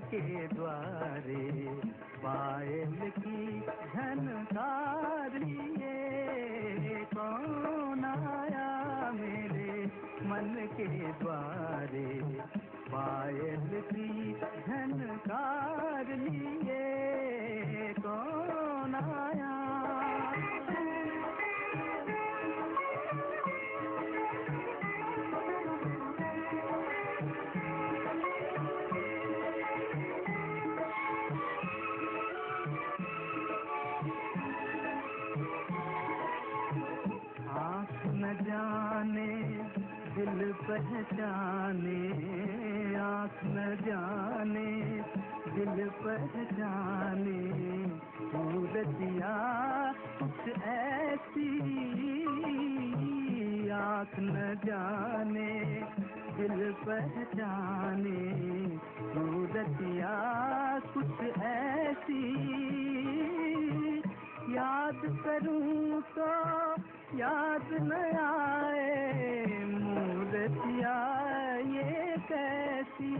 के द्वारे पायल की झनकार लिए कौन आया मेरे मन के द्वारे पायल की झनकार लिए कौन आया। न जाने दिल पहचाने, आँख न जाने दिल पहचाने, सूरतिया कुछ ऐसी, आँख न जाने दिल पहचाने, सूरतिया कुछ ऐसी, याद करूं तो याद न आए मूर्तिया ये कैसी।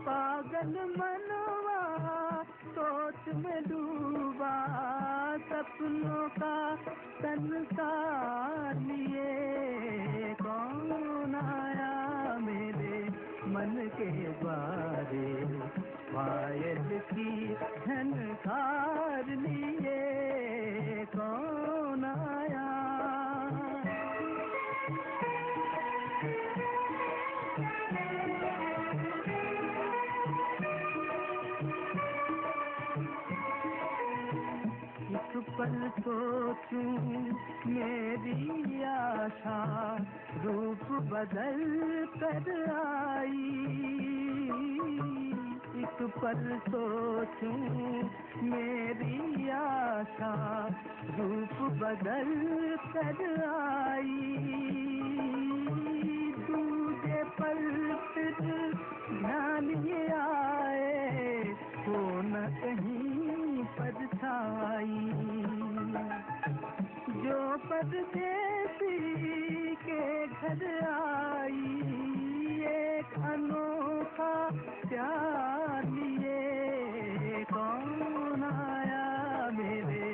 पागल मनवा सोच में डूबा, सपनों का संसार लिए कौन आया मेरे मन के द्वारे पायल की झनकार लिए कौन आया। एक पल सोचूं मेरी आशा रूप बदल कर आई, एक पल सोचूं मेरी आशा रूप बदल कर आई, दूजे पल फिर ध्यान ये आए हो न कहीं परछाई, जो परदेसी के घर आई एक अनोखा प्यार लिए कौन आया मेरे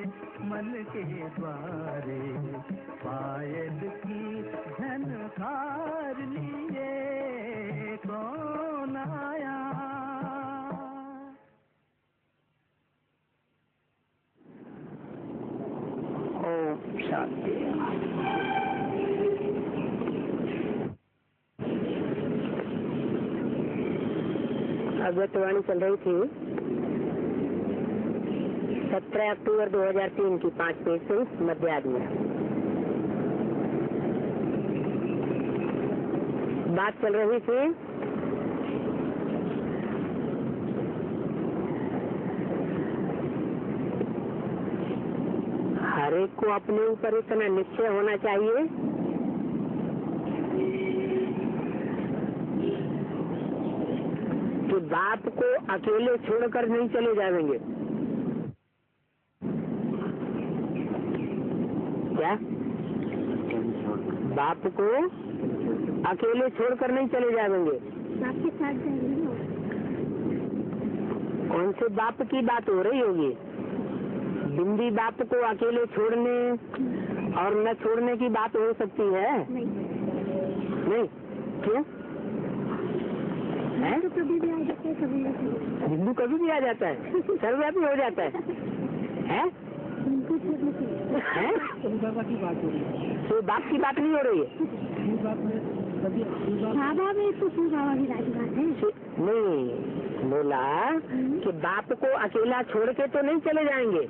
मन के द्वारे पायल की झनकार लिए कौन आया। ओम शांति। अव्यक्तवाणी चल रही थी 17 अक्टूबर 2003 की 5 पेज से मध्य आदमी। बात चल रही थी हर एक को अपने ऊपर इतना निश्चय होना चाहिए कि बाप को अकेले छोड़कर नहीं चले जाएंगे। क्या बाप को अकेले छोड़कर नहीं चले जाएंगे? आपके साथ जाएंगे। कौन से बाप की बात हो रही होगी? बिंदी बाप को अकेले छोड़ने और न छोड़ने की बात हो सकती है? नहीं। क्यों? है? तो कभी भी आ जाता है, कभी नहीं। बिंदु कभी भी आ जाता है, सर्वव्यापी हो जाता है। है? बाबा की बात हो रही है, तो बाप की बात नहीं हो रही है। बाबा में तो बाबा की बात है। नहीं बोला कि बाप को अकेला छोड़ के तो नहीं चले जाएंगे।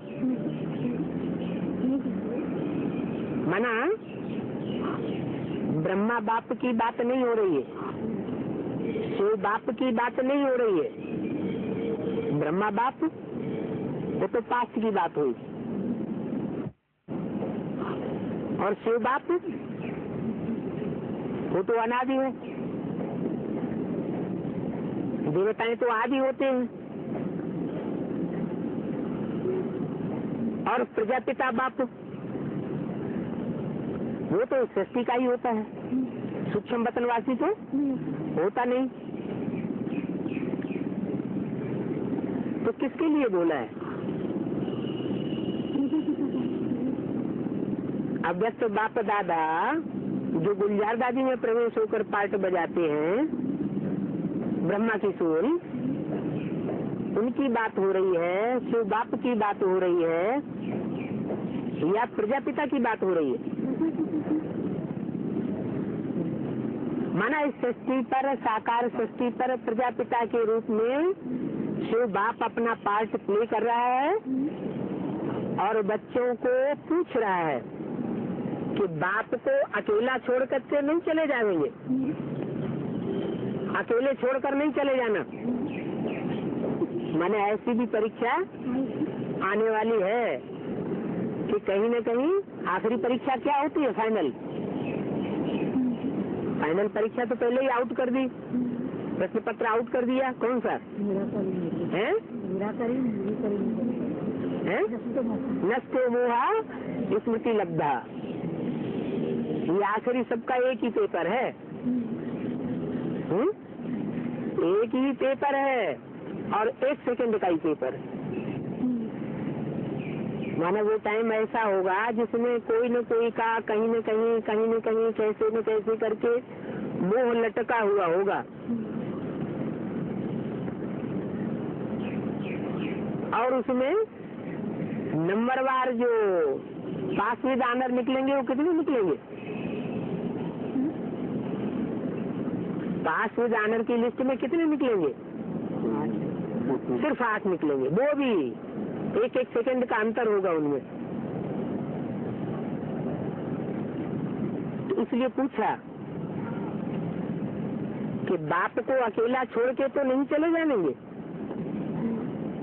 मना ब्रह्मा बाप की बात नहीं हो रही है, शिव बाप की बात नहीं हो रही है। ब्रह्मा बाप वो तो पास्ट की बात हुई, और शिव बाप वो तो अनादि है। देवताएं तो आदि होते हैं, और प्रजापिता बाप वो तो सृष्टि का ही होता है। सूक्ष्म वतनवासी तो होता नहीं। तो किसके लिए बोला है? अव्यक्त बाप दादा जो गुलजार दादी में प्रवेश होकर पार्ट बजाते हैं, ब्रह्मा की सोल, उनकी बात हो रही है, शिव बाप की बात हो रही है, या प्रजापिता की बात हो रही है? माना इस सृष्टि पर, साकार सृष्टि पर प्रजापिता के रूप में शिव बाप अपना पार्ट प्ले कर रहा है और बच्चों को पूछ रहा है कि बाप को अकेला छोड़कर के नहीं चले जाएंगे, अकेले छोड़कर नहीं चले जाना। माने ऐसी भी परीक्षा आने वाली है कि कहीं न कहीं आखिरी परीक्षा क्या होती है? फाइनल परीक्षा तो पहले ही आउट कर दी, प्रश्न पत्र आउट कर दिया। कौन सा है? नष्टो मोहा स्मृति लब्धा, ये आखिरी सबका एक ही पेपर है। एक ही पेपर है और 1 सेकंड का ही पेपर है। माना वो टाइम ऐसा होगा जिसमें कोई न कोई का कहीं न कहीं कैसे न कैसे करके मोह लटका हुआ होगा और उसमें नंबरवार जो पास विद ऑनर निकलेंगे वो कितने निकलेंगे? पास विद ऑनर की लिस्ट में कितने निकलेंगे? सिर्फ 8 निकलेंगे। वो भी 1-1 सेकंड का अंतर होगा उनमें। तो इसलिए पूछा कि बाप को अकेला छोड़ के तो नहीं चले जाएंगे,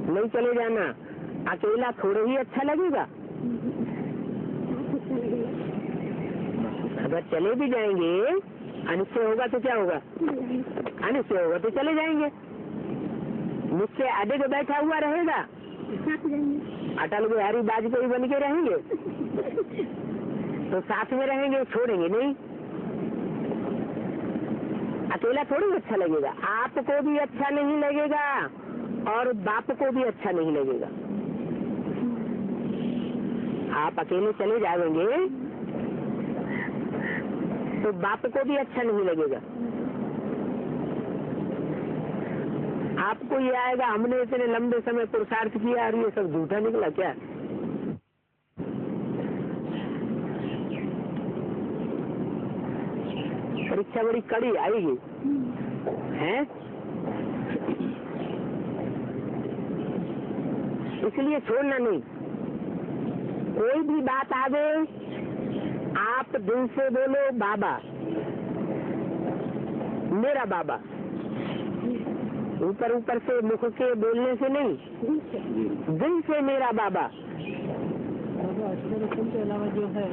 नहीं चले जाना। अकेला थोड़े ही अच्छा लगेगा। अगर चले भी जाएंगे, अनिश्चय होगा तो क्या होगा? अनिश्चय होगा तो चले जाएंगे। मुझसे आधे को बैठा हुआ रहेगा, अटल बिहारी वाजपेयी बन के रहेंगे तो साथ में रहेंगे, छोड़ेंगे नहीं। अकेला थोड़ी अच्छा लगेगा, आपको भी अच्छा नहीं लगेगा और बाप को भी अच्छा नहीं लगेगा। आप अकेले चले जाएंगे तो बाप को भी अच्छा नहीं लगेगा। आपको ये आएगा हमने इतने लंबे समय पुरुषार्थ किया और ये सब झूठा निकला क्या? परीक्षा बड़ी कड़ी आएगी है, इसलिए छोड़ना नहीं। कोई भी बात आ गए, आप दिल से बोलो बाबा, मेरा बाबा। ऊपर ऊपर से मुख के बोलने से नहीं, दिल से मेरा बाबा। अष्टरत्न के अलावा जो है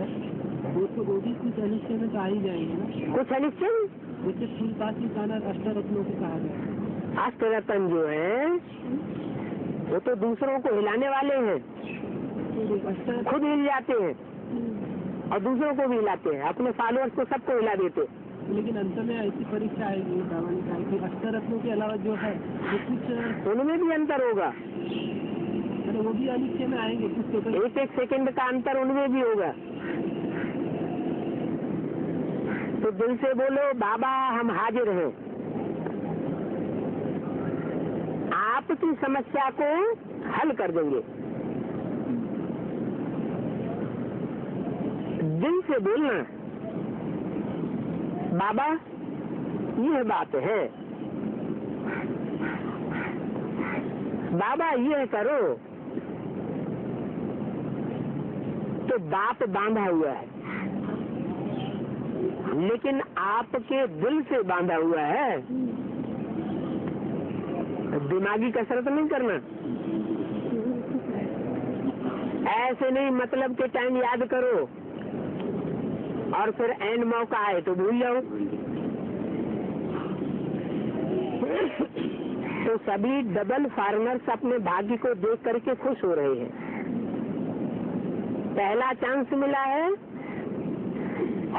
वो भी कुछ अनिश्चय में आ ही जाएंगे ना। कुछ अनिश्चय जैसे फूलकाशी काना अष्टरत्नों को कहा गया। अष्टरत्न जो है वो तो दूसरों को हिलाने वाले हैं, खुद हिल जाते हैं और दूसरों को भी हिलाते हैं, अपने फॉलोअर्स को सबको हिला देते। लेकिन अंत में ऐसी परीक्षा आएगी बाबा ने कहा कि अष्टरत्नों के अलावा जो है वो कुछ उनमें भी अंतर होगा, वो भी अनिश्चय में आएंगे। 1-1 सेकंड का अंतर उनमें भी होगा। तो दिल से बोलो बाबा हम हाजिर हैं, आपकी समस्या को हल कर देंगे। दिल से बोलना बाबा यह बात है, बाबा यह करो, तो बाप बांधा हुआ है लेकिन आपके दिल से बांधा हुआ है। दिमागी कसरत नहीं करना, ऐसे नहीं मतलब के टाइम याद करो और फिर एंड मौका आए तो भूल जाओ। तो सभी डबल फार्मर्स अपने भाग्य को देख करके खुश हो रहे हैं। पहला चांस मिला है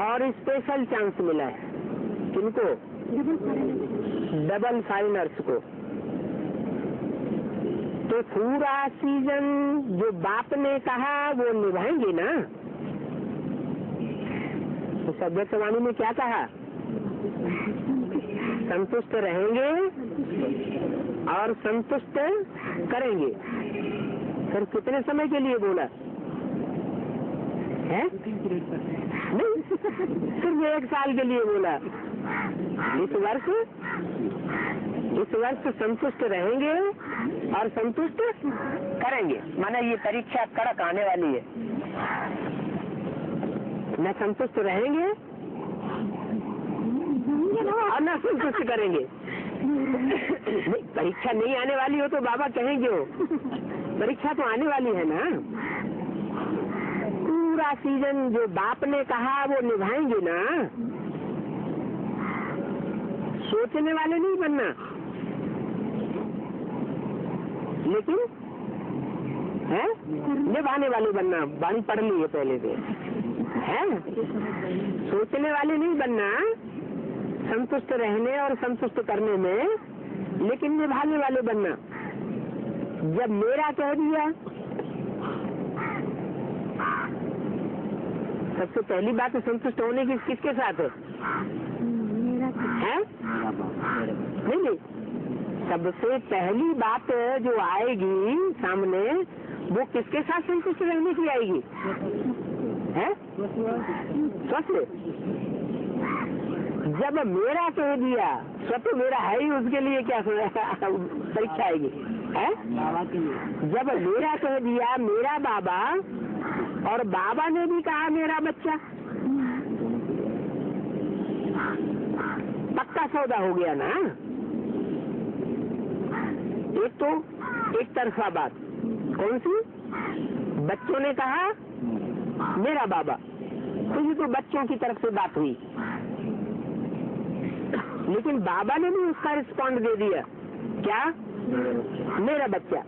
और स्पेशल चांस मिला है। किनको? डबल फाइनर्स को। तो पूरा सीजन जो बाप ने कहा वो निभाएंगे ना। तो सभ्यवाणी में क्या कहा? संतुष्ट रहेंगे और संतुष्ट करेंगे। फिर कितने समय के लिए बोला है? नहीं, सिर्फ 1 साल के लिए बोला। इस वर्ष संतुष्ट रहेंगे और संतुष्ट करेंगे। माना ये परीक्षा कड़क आने वाली है। न संतुष्ट रहेंगे और न संतुष्ट करेंगे। नहीं, परीक्षा नहीं आने वाली हो तो बाबा कहेंगे हो, परीक्षा तो आने वाली है ना। पूरा सीजन जो बाप ने कहा वो निभाएंगे ना। सोचने वाले नहीं बनना, लेकिन है निभाने वाले बनना। बाणी पढ़ ली है पहले से, है सोचने वाले नहीं बनना, संतुष्ट रहने और संतुष्ट करने में, लेकिन निभाने वाले बनना। जब मेरा कह दिया, सबसे पहली बात संतुष्ट होने की किसके साथ है? नहीं, सबसे पहली बात जो आएगी सामने वो किसके साथ संतुष्ट रहने की आएगी? है स्वस्य। जब मेरा कह दिया, स्वतः मेरा है ही, उसके लिए क्या परीक्षा आएगी? है जब मेरा कह दिया, मेरा बाबा, और बाबा ने भी कहा मेरा बच्चा, पक्का सौदा हो गया ना। एक तो एक तरफा बात, कौन सी? बच्चों ने कहा मेरा बाबा, तो ये तो बच्चों की तरफ से बात हुई। लेकिन बाबा ने भी उसका रिस्पॉन्ड दे दिया, क्या? मेरा बच्चा।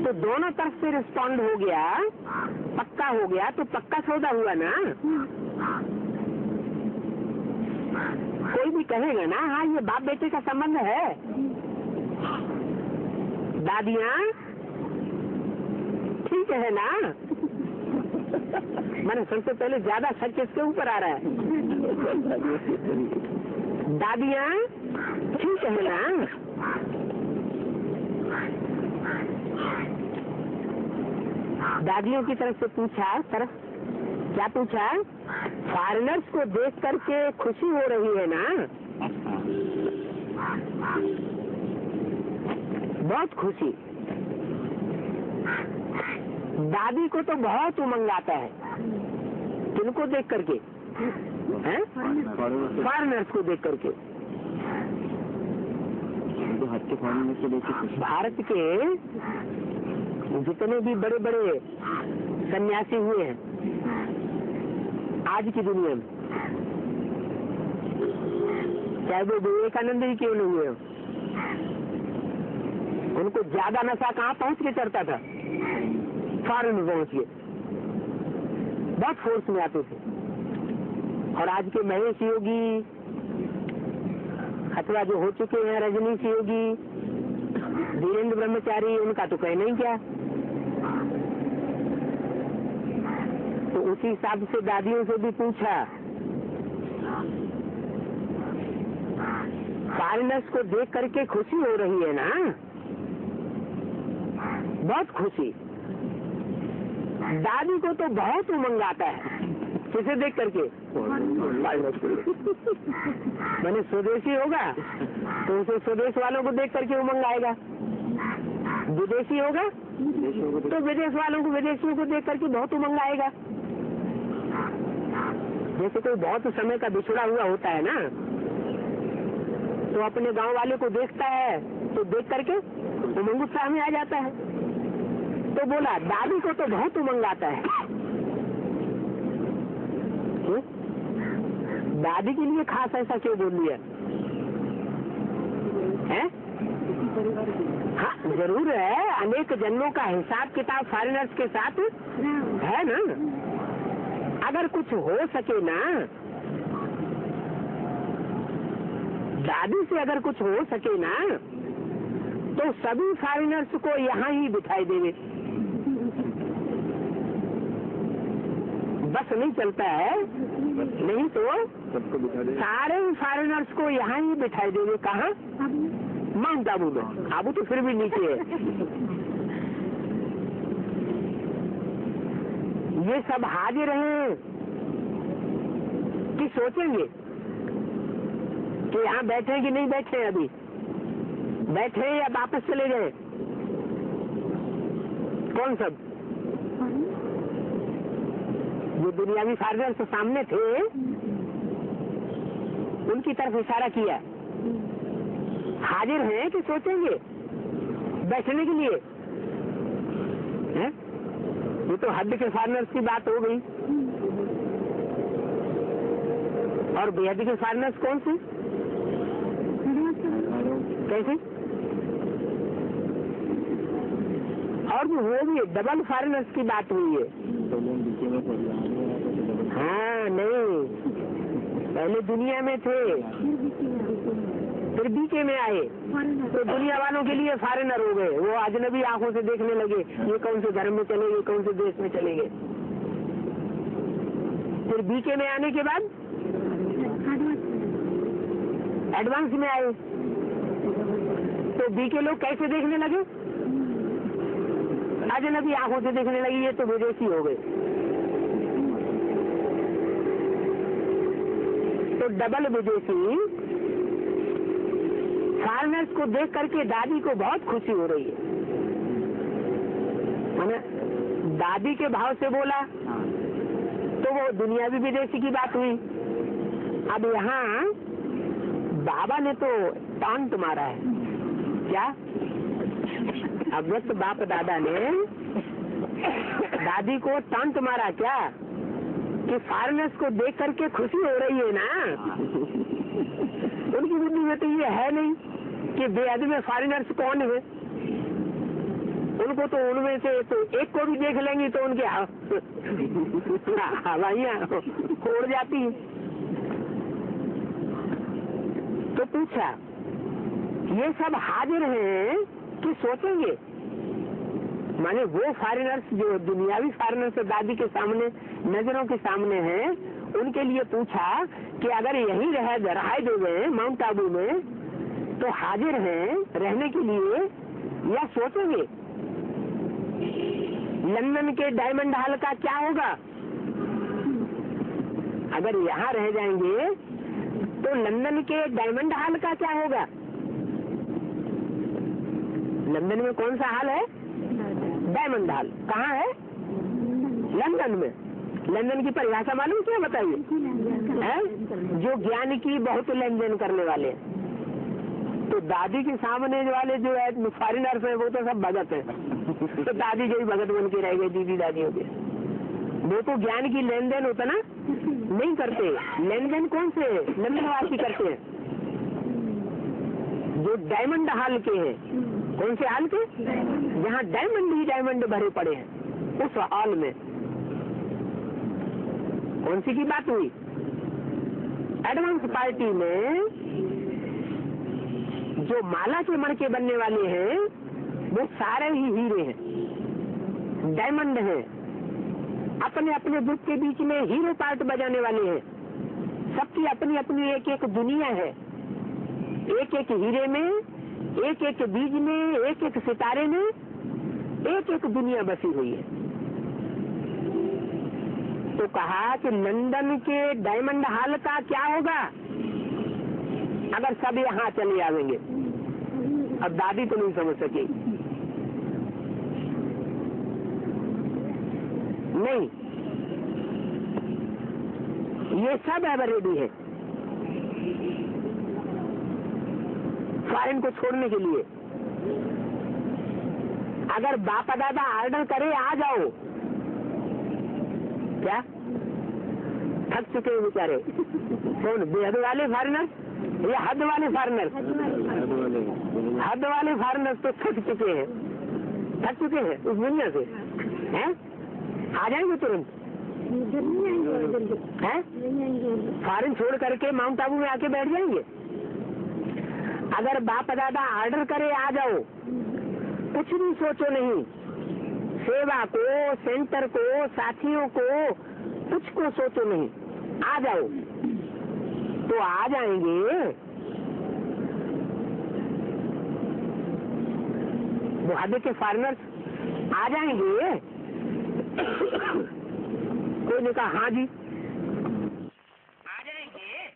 तो दोनों तरफ से रिस्पॉन्ड हो गया, पक्का हो गया, तो पक्का सौदा हुआ ना। कोई भी कहेगा ना, हाँ ये बाप बेटे का संबंध है। दादियाँ ठीक है ना। मैंने सबसे पहले ज्यादा सच इसके ऊपर आ रहा है। दादियाँ ठीक है ना। दादियों की तरफ से पूछा, क्या पूछा? फॉरेनर्स को देख करके खुशी हो रही है ना? बहुत खुशी। दादी को तो बहुत उमंग आता है। किनको देख करके? हैं? फॉरेनर्स को देख करके। भारत के जितने भी बड़े बड़े सन्यासी हुए हैं आज की दुनिया में, चाहे वो विवेकानंद ही क्यों नहीं हुए, उनको ज्यादा नशा कहाँ पहुंच के चढ़ता था? फॉरेन में पहुंच के बहुत फोर्स में आते थे। और आज के महेश योगी अथवा जो हो चुके हैं रजनीश योगी, धीरेन्द्र ब्रह्मचारी, उनका तो कहना ही क्या। तो उसी हिसाब से दादियों से भी पूछा, फॉरेनर्स को देख करके खुशी हो रही है ना? बहुत खुशी। दादी को तो बहुत उमंग आता है। किसे देख करके? मैंने स्वदेशी होगा तो उसे स्वदेश वालों को देख करके उमंग आएगा। विदेशी होगा तो विदेश वालों को, विदेशियों को देख करके बहुत उमंग आएगा। जैसे कोई बहुत समय का बिछड़ा हुआ होता है ना, तो अपने गांव वाले को देखता है तो देख करके उमंग उत्साह में आ जाता है। तो बोला दादी को तो बहुत उमंग आता है। दादी के लिए खास ऐसा क्यों बोल दिया है? हाँ जरूर है, अनेक जन्मों का हिसाब किताब फॉरेनर्स के साथ है ना। अगर कुछ हो सके ना, दादी से अगर कुछ हो सके ना, तो सभी फॉरेनर्स को यहाँ ही बिठाई देवे। बस नहीं चलता है, नहीं तो सबको बिठा दे। सारे फॉरेनर्स को यहाँ ही बिठाई देवे। कहाँ? माउंट आबू में। आबू तो फिर भी नीचे है। ये सब हाजिर हैं कि सोचेंगे कि यहाँ बैठे कि नहीं बैठे? अभी बैठे या वापस चले गए? कौन सब? जो दुनियावी फॉरेनर्स सामने थे उनकी तरफ इशारा किया। हाजिर हैं कि सोचेंगे बैठने के लिए? हैं? ये तो हद के फॉरेनर्स की बात हो गई। और बेहद के फॉरेनर्स कौन से? कैसे? और वो भी डबल फॉरेनर्स की बात हुई है। हाँ नहीं, पहले दुनिया में थे फिर बीचे में आए तो दुनिया वालों के लिए फॉरेनर हो गए। वो अजनबी आंखों से देखने लगे ये कौन से धर्म में चले गए, कौन से देश में चले गए। फिर बीचे में आने के बाद एडवांस में आए तो बीके लोग कैसे देखने लगे? अजनबी आंखों से देखने लगी ये तो विदेशी हो गए। तो डबल विदेशी फॉरेनर्स को देख करके दादी को बहुत खुशी हो रही है। मैंने दादी के भाव से बोला तो वो दुनियावी विदेशी की बात हुई। अब यहाँ बाबा ने तो टांट मारा है। क्या? अब व्यक्त बाप दादा ने दादी को टांट मारा क्या कि फॉरेनर्स को देख करके खुशी हो रही है ना। उनकी बुद्धि में तो ये है नहीं कि बेहद में फॉरेनर्स कौन है। उनको तो उनमें से तो एक को भी देख लेंगी तो उनके हवाइयाँ उड़ जाती। तो पूछा ये सब हाजिर हैं कि सोचेंगे? माने वो फॉरेनर्स जो दुनियावी फॉरेनर्स दादी के सामने नजरों के सामने हैं उनके लिए पूछा कि अगर यही रहाई देवे माउंट आबू में तो हाजिर हैं रहने के लिए या सोचेंगे? लंदन के डायमंड हॉल का क्या होगा? अगर यहाँ रह जाएंगे तो लंदन के डायमंड हॉल का क्या होगा? लंदन में कौन सा हॉल है? Diamond hall. कहाँ है? लंदन में। लंदन की परिभाषा मालूम क्या बताइए? जो ज्ञान की बहुत लेन देन करने वाले हैं। तो दादी के सामने वाले जो है फॉरेनर्स है वो तो सब भगत है। तो दादी जो भगत बन के रह गए दीदी दादी हो गए। वो तो ज्ञान की लेन देन उतना नहीं करते। लेन देन कौन से लंदनवासी करते हैं? जो डायमंड हॉल के हैं। कौन से हॉल के? जहाँ डायमंड ही डायमंड भरे पड़े हैं उस हॉल में। कौन सी की बात हुई? एडवांस पार्टी में जो माला के मणके बनने वाले हैं वो सारे ही हीरे हैं, डायमंड हैं। अपने अपने ग्रुप के बीच में हीरो पार्ट बजाने वाले हैं। सबकी अपनी अपनी एक एक दुनिया है। एक एक हीरे में, एक एक बीज में, एक एक सितारे में एक एक दुनिया बसी हुई है। तो कहा कि लंदन के डायमंड हॉल का क्या होगा अगर सब यहाँ चले आवेंगे? अब दादी तो नहीं समझ सकी। नहीं, ये सब एवर रेडी है फॉरेन को छोड़ने के लिए। अगर बापा दादा ऑर्डर करे आ जाओ, क्या थक चुके हैं बेचारे? कौन? बेहद वाले फॉरेनर या हद वाले फॉरेनर? हद वाले फॉरेनर तो थक चुके हैं उस दुनिया से। हैं? आ जाएंगे तुरंत? हैं? फॉरेन छोड़ करके माउंट आबू में आके बैठ जाएंगे? अगर बाप दादा ऑर्डर करे आ जाओ, कुछ भी सोचो नहीं, सेवा को, सेंटर को, साथियों को, कुछ को सोचो नहीं, आ जाओ, तो आ जाएंगे। बुहादे के फार्मर्स आ जाएंगे। कोई ने कहा हाँ जी आ जाएंगे,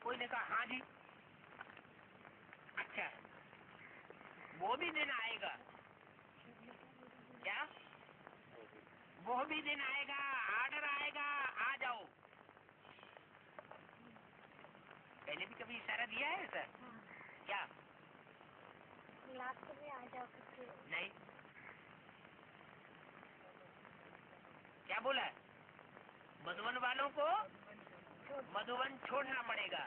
कोई ने कहा हाँ जी। अच्छा, वो भी दिन आएगा क्या? वो भी दिन आएगा, ऑर्डर आएगा, आ जाओ। पहले भी कभी इशारा दिया है सर? क्या? लास्ट में आ जाओ करके। नहीं, क्या बोला है? मधुबन वालों को मधुबन छोड़ना पड़ेगा,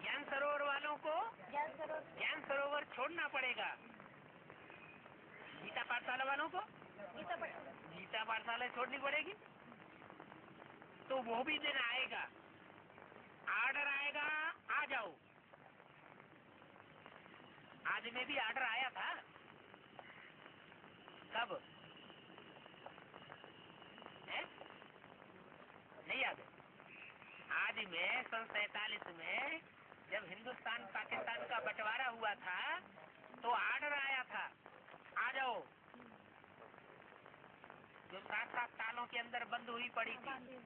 ज्ञान सरोवर वालों को ज्ञान सरोवर छोड़ना पड़ेगा, गीता पाठशाला वालों को गीता पाठशाला छोड़नी पड़ेगी। तो वो भी दिन आएगा, ऑर्डर आएगा, आ जाओ। आज में भी ऑर्डर आया था, कब है? नहीं याद है? आज में सन 47 में जब हिंदुस्तान पाकिस्तान का बंटवारा हुआ था तो ऑर्डर आया था, आ जाओ। जो 7-7 सालों के अंदर बंद हुई पड़ी थी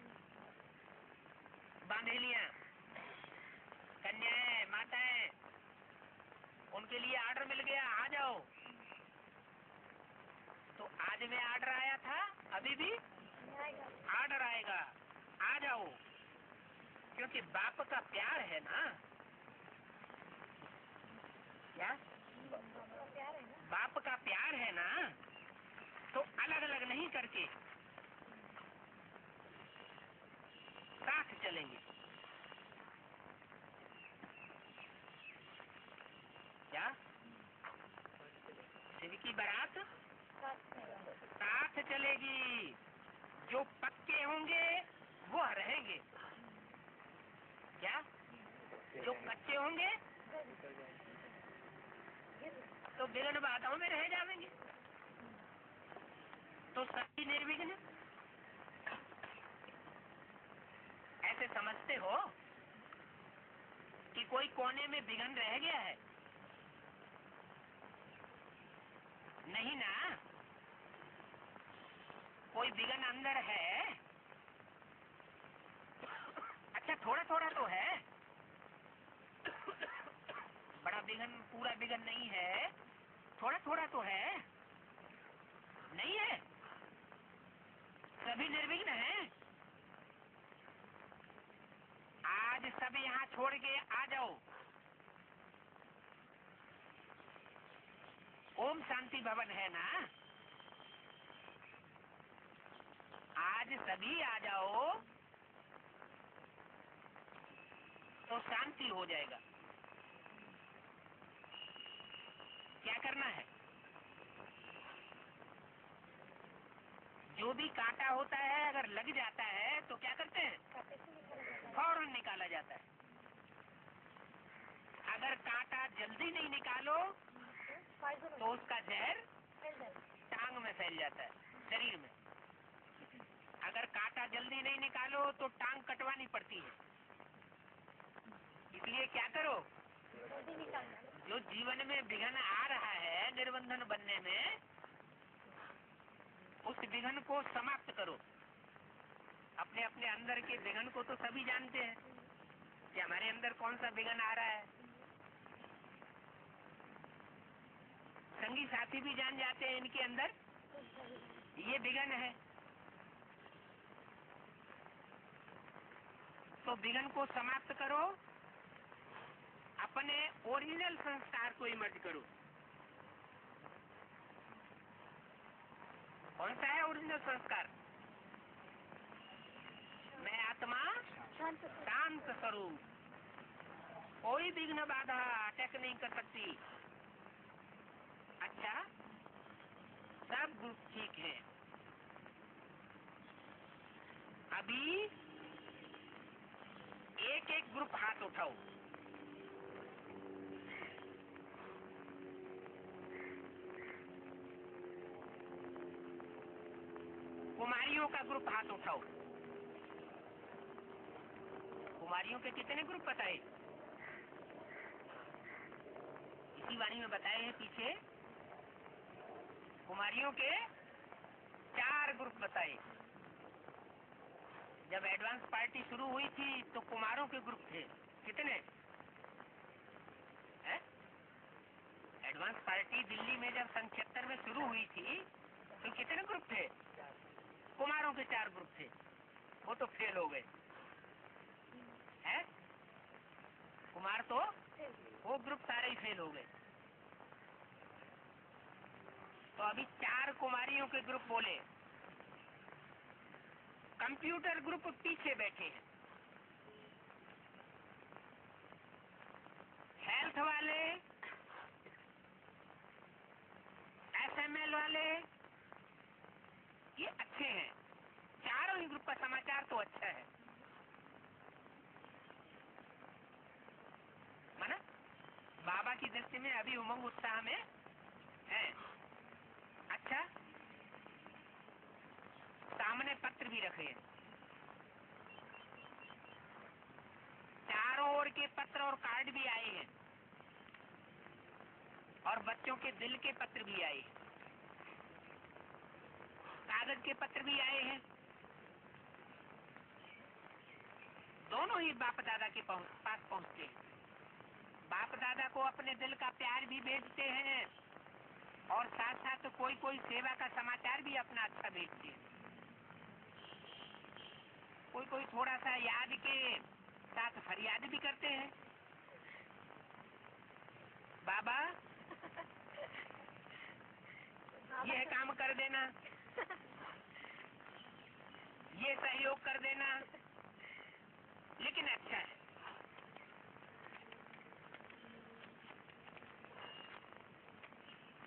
बांधेलियां, कन्याएं, माताएं, उनके लिए ऑर्डर मिल गया, आ जाओ। तो आज में ऑर्डर आया था, अभी भी ऑर्डर आएगा, आ जाओ। क्योंकि बाप का प्यार है ना, क्या? बाप का प्यार है ना, तो अलग अलग नहीं करके साथ चलेंगे। क्या? शिव की बारात साथ चलेगी। जो पक्के होंगे वो रहेंगे, क्या? जो कच्चे होंगे तो विघ्न बाधाओं में रह जाएंगे। तो सभी निर्विघ्न ऐसे समझते हो कि कोई कोने में विघ्न रह गया है? नहीं ना, कोई विघ्न अंदर है। अच्छा, थोड़ा थोड़ा तो है, बड़ा विघ्न, पूरा विघ्न नहीं है, थोड़ा थोड़ा तो है। नहीं है, सभी निर्विघ्न हैं। आज सब यहाँ छोड़ के आ जाओ। ओम शांति भवन है ना, आज सभी आ जाओ तो शांति हो जाएगा। क्या करना है? जो भी कांटा होता है अगर लग जाता है तो क्या करते हैं? फौरन निकाला जाता है। अगर कांटा जल्दी नहीं निकालो तो उसका जहर टांग में फैल जाता है, शरीर में। अगर कांटा जल्दी नहीं निकालो तो टांग कटवानी पड़ती है। इसलिए क्या करो, जो जीवन में विघ्न आ रहा है निर्बंधन बनने में, उस विघ्न को समाप्त करो। अपने अपने अंदर के विघ्न को तो सभी जानते हैं कि हमारे अंदर कौन सा विघ्न आ रहा है। संगी साथी भी जान जाते हैं इनके अंदर ये विघ्न है। तो विघ्न को समाप्त करो, अपने ओरिजिनल संस्कार को इमर्ज करो। कौन सा है ओरिजिनल संस्कार? मैं आत्मा शांत स्वरूप, कोई विघ्न बाधा अटैक नहीं कर सकती। अच्छा, सब ग्रुप ठीक है। अभी एक एक ग्रुप हाथ उठाओ। कुमारियों का ग्रुप हाथ उठाओ। कुमारियों के कितने ग्रुप बताए? इसी वाणी में बताए हैं पीछे। कुमारियों के 4 ग्रुप बताए। जब एडवांस पार्टी शुरू हुई थी तो कुमारों के ग्रुप थे कितने? एडवांस पार्टी दिल्ली में जब सन 76 में शुरू हुई थी तो कितने ग्रुप थे? कुमारों के 4 ग्रुप थे। वो तो फेल हो गए हैं? कुमार तो वो ग्रुप सारे ही फेल हो गए। तो अभी 4 कुमारियों के ग्रुप बोले। कंप्यूटर ग्रुप पीछे बैठे हैं। हेल्थ वाले, एसएमएल वाले ये अच्छे हैं। चारों ही ग्रुप का समाचार तो अच्छा है। माना बाबा की दृष्टि में अभी उमंग उत्साह में है। अच्छा, सामने पत्र भी रखे हैं। चारों ओर के पत्र और कार्ड भी आए हैं और बच्चों के दिल के पत्र भी आए हैं, कागज के पत्र भी आए हैं। दोनों ही बाप दादा के पास पहुंचते हैं। बाप दादा को अपने दिल का प्यार भी भेजते हैं और साथ साथ कोई कोई सेवा का समाचार भी अपना अच्छा भेजते हैं। कोई कोई थोड़ा सा याद के साथ फरियाद भी करते हैं। बाबा यह काम कर देना, ये सहयोग कर देना। लेकिन अच्छा है।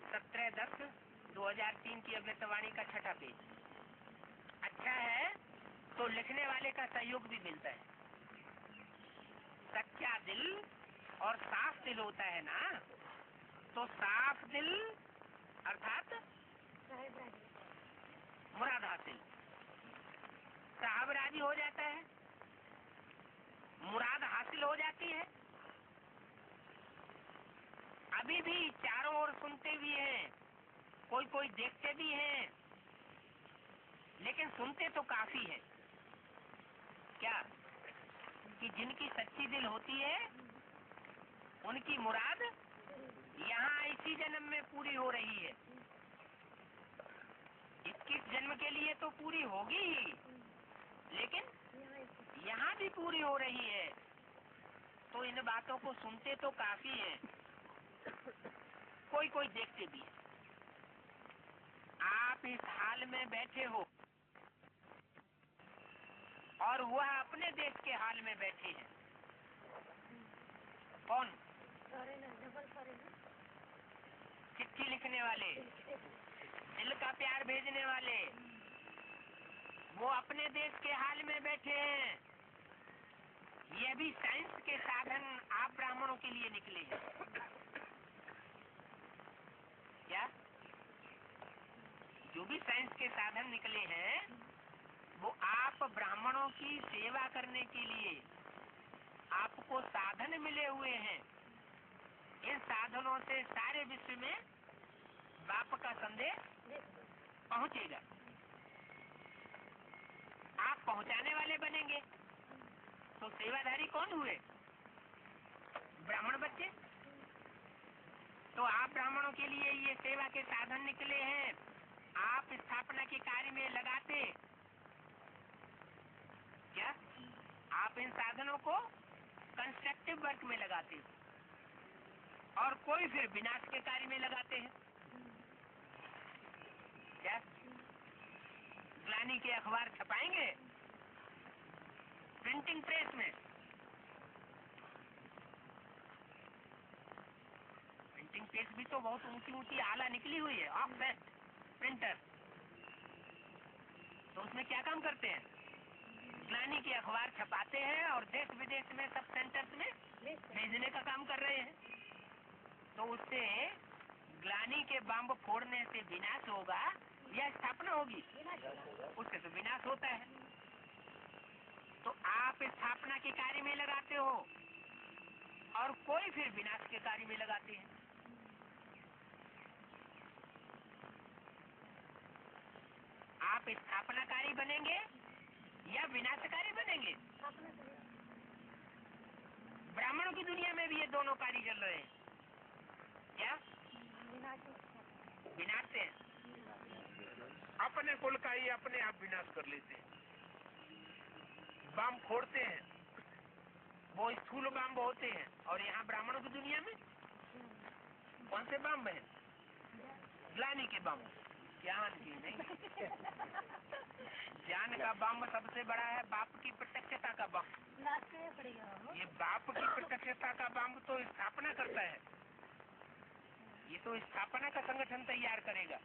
सत्रह 10/2003 की अमृतवाणी का 6ठा पेज। अच्छा है तो लिखने वाले का सहयोग भी मिलता है। सच्चा दिल और साफ दिल होता है ना, तो साफ दिल अर्थात मुराद हासिल, साहब राजी हो जाता है, मुराद हासिल हो जाती है। अभी भी चारों ओर सुनते भी हैं, कोई कोई देखते भी हैं, लेकिन सुनते तो काफी है। क्या कि जिनकी सच्ची दिल होती है उनकी मुराद यहाँ इसी जन्म में पूरी हो रही है। 21 जन्म के लिए तो पूरी होगी ही, लेकिन यहाँ भी पूरी हो रही है। तो इन बातों को सुनते तो काफी है, कोई कोई देखते भी है। आप इस हाल में बैठे हो और वह अपने देश के हाल में बैठे हैं। कौन? चिट्ठी लिखने वाले, दिल का प्यार भेजने वाले, वो अपने देश के हाल में बैठे हैं। ये भी साइंस के साधन आप ब्राह्मणों के लिए निकले हैं। क्या? जो भी साइंस के साधन निकले हैं वो आप ब्राह्मणों की सेवा करने के लिए आपको साधन मिले हुए हैं। इन साधनों से सारे विश्व में बाप का संदेश पहुंचेगा। आप पहुंचाने वाले बनेंगे तो सेवाधारी कौन हुए? ब्राह्मण बच्चे। तो आप ब्राह्मणों के लिए ये सेवा के साधन निकले हैं। आप स्थापना के कार्य में लगाते क्या? आप इन साधनों को कंस्ट्रक्टिव वर्क में लगाते हो और कोई फिर विनाश के कार्य में लगाते हैं। क्या? ग्लानी के अखबार छपाएंगे प्रिंटिंग प्रेस में। प्रिंटिंग प्रेस भी तो बहुत ऊंची ऊंची आला निकली हुई है, ऑफसेट प्रिंटर। तो उसमें क्या काम करते हैं? ग्लानी के अखबार छपाते हैं और देश विदेश में सब सेंटर्स में भेजने का काम कर रहे हैं। तो उससे ग्लानी के बम फोड़ने से विनाश होगा या स्थापना होगी? उससे तो विनाश होता है। तो आप स्थापना के कार्य में लगाते हो और कोई फिर विनाश के कार्य में लगाते हैं। आप स्थापनाकारी बनेंगे या विनाशकारी बनेंगे? ब्राह्मणों की दुनिया में भी ये दोनों कार्य चल रहे हैं। क्या विनाश से? अपने कुल का ही अपने आप विनाश कर लेते हैं। बाम फोड़ते हैं, वो स्थूल बाम होते हैं। और यहाँ ब्राह्मणों की दुनिया में कौन से बाम है? ग्लानी के बाम, ज्ञान की नहीं। ज्ञान का बाम सबसे बड़ा है, बाप की प्रत्यक्षता का बाम। ये बाप की प्रत्यक्षता का बाम तो स्थापना करता है, ये तो स्थापना का संगठन तैयार करेगा,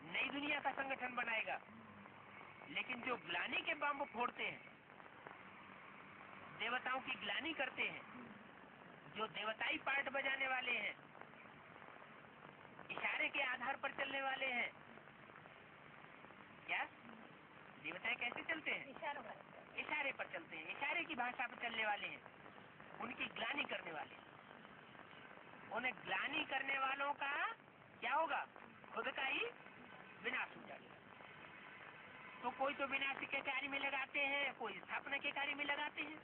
नई दुनिया का संगठन बनाएगा। लेकिन जो ग्लानी के बाम फोड़ते हैं, देवताओं की ग्लानी करते हैं, जो देवताई पार्ट बजाने वाले हैं, इशारे के आधार पर चलने वाले हैं। क्या देवताएं कैसे चलते हैं? इशारे पर चलते हैं, इशारे की भाषा पर चलने वाले हैं, उनकी ग्लानी करने वाले हैं। उन्हें ग्लानी करने वालों का क्या होगा? खुद का ही विनाश हो जाएगा। तो कोई तो विनाश के कार्य में लगाते हैं, कोई स्थापना के कार्य में लगाते हैं।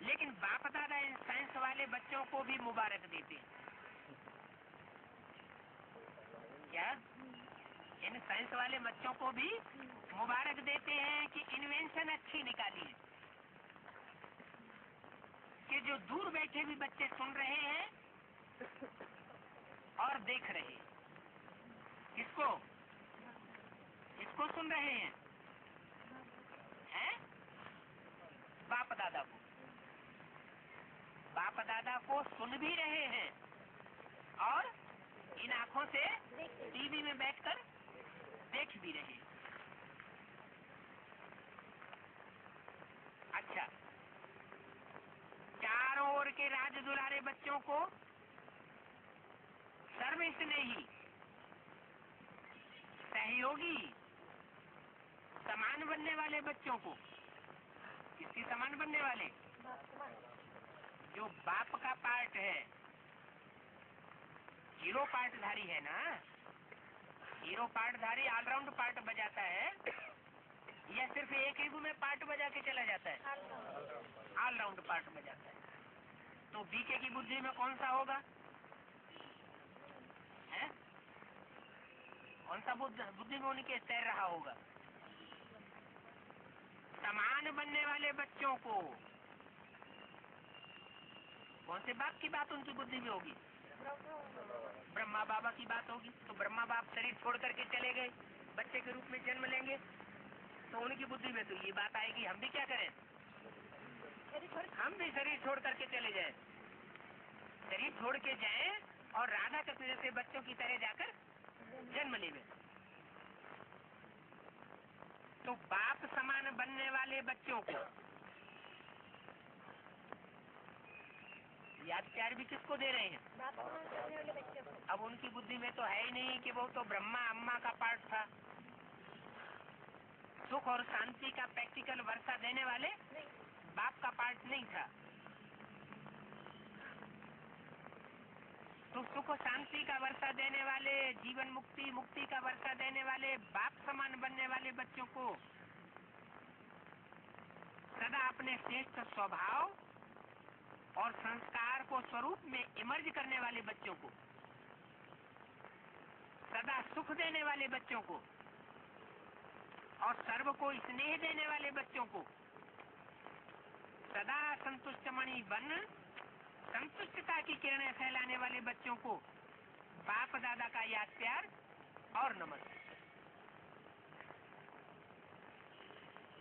लेकिन बाप दादा इन साइंस वाले बच्चों को भी मुबारक देते हैं। क्या इन साइंस वाले बच्चों को भी मुबारक देते हैं कि इन्वेंशन अच्छी निकाली है, कि जो दूर बैठे भी बच्चे सुन रहे हैं और देख रहे हैं। किसको? किसको सुन रहे हैं? हैं? बाप दादा को। बाप दादा को सुन भी रहे हैं और इन आंखों से टीवी में बैठकर देख भी रहे हैं। अच्छा, चारों ओर के राज दुलारे बच्चों को, सर्वस्नेही, सहयोगी, समान बनने वाले बच्चों को, किसकी समान बनने वाले? जो बाप का पार्ट है, हीरो पार्टधारी है ना। हीरो पार्टधारी ऑलराउंड पार्ट बजाता है या सिर्फ एक ही में पार्ट बजा के चला जाता है? ऑलराउंड पार्ट बजाता है। तो बीके की बुद्धि में कौन सा होगा? है? कौन सा बुद्धि में उनके तैर रहा होगा? समान बनने वाले बच्चों को कौन से बाप की बात उनकी बुद्धि में होगी? ब्रह्मा बाबा की बात होगी। तो ब्रह्मा बाप शरीर छोड़ करके चले गए, बच्चे के रूप में जन्म लेंगे, तो उनकी बुद्धि में तो ये बात आएगी, हम भी क्या करें? हम भी शरीर छोड़ करके चले जाएं, शरीर छोड़ के जाएं और राधा कृष्ण जैसे बच्चों की तरह जाकर जन्म लेवे। तो बाप समान बनने वाले बच्चों को याद प्यार भी किसको दे रहे हैं? अब उनकी बुद्धि में तो है ही नहीं कि वो तो ब्रह्मा अम्मा का पार्ट था, सुख और शांति का प्रैक्टिकल वर्षा देने वाले बाप का पार्ट नहीं था। तो सुख शांति का वर्षा देने वाले, जीवन मुक्ति मुक्ति का वर्षा देने वाले बाप समान बनने वाले बच्चों को, सदा अपने श्रेष्ठ स्वभाव और संस्कार को स्वरूप में इमर्ज करने वाले बच्चों को, सदा सुख देने वाले बच्चों को और सर्व को स्नेह देने वाले बच्चों को, सदा संतुष्ट मणि बन संतुष्टता की किरणें फैलाने वाले बच्चों को बाप दादा का याद प्यार और नमस्ते।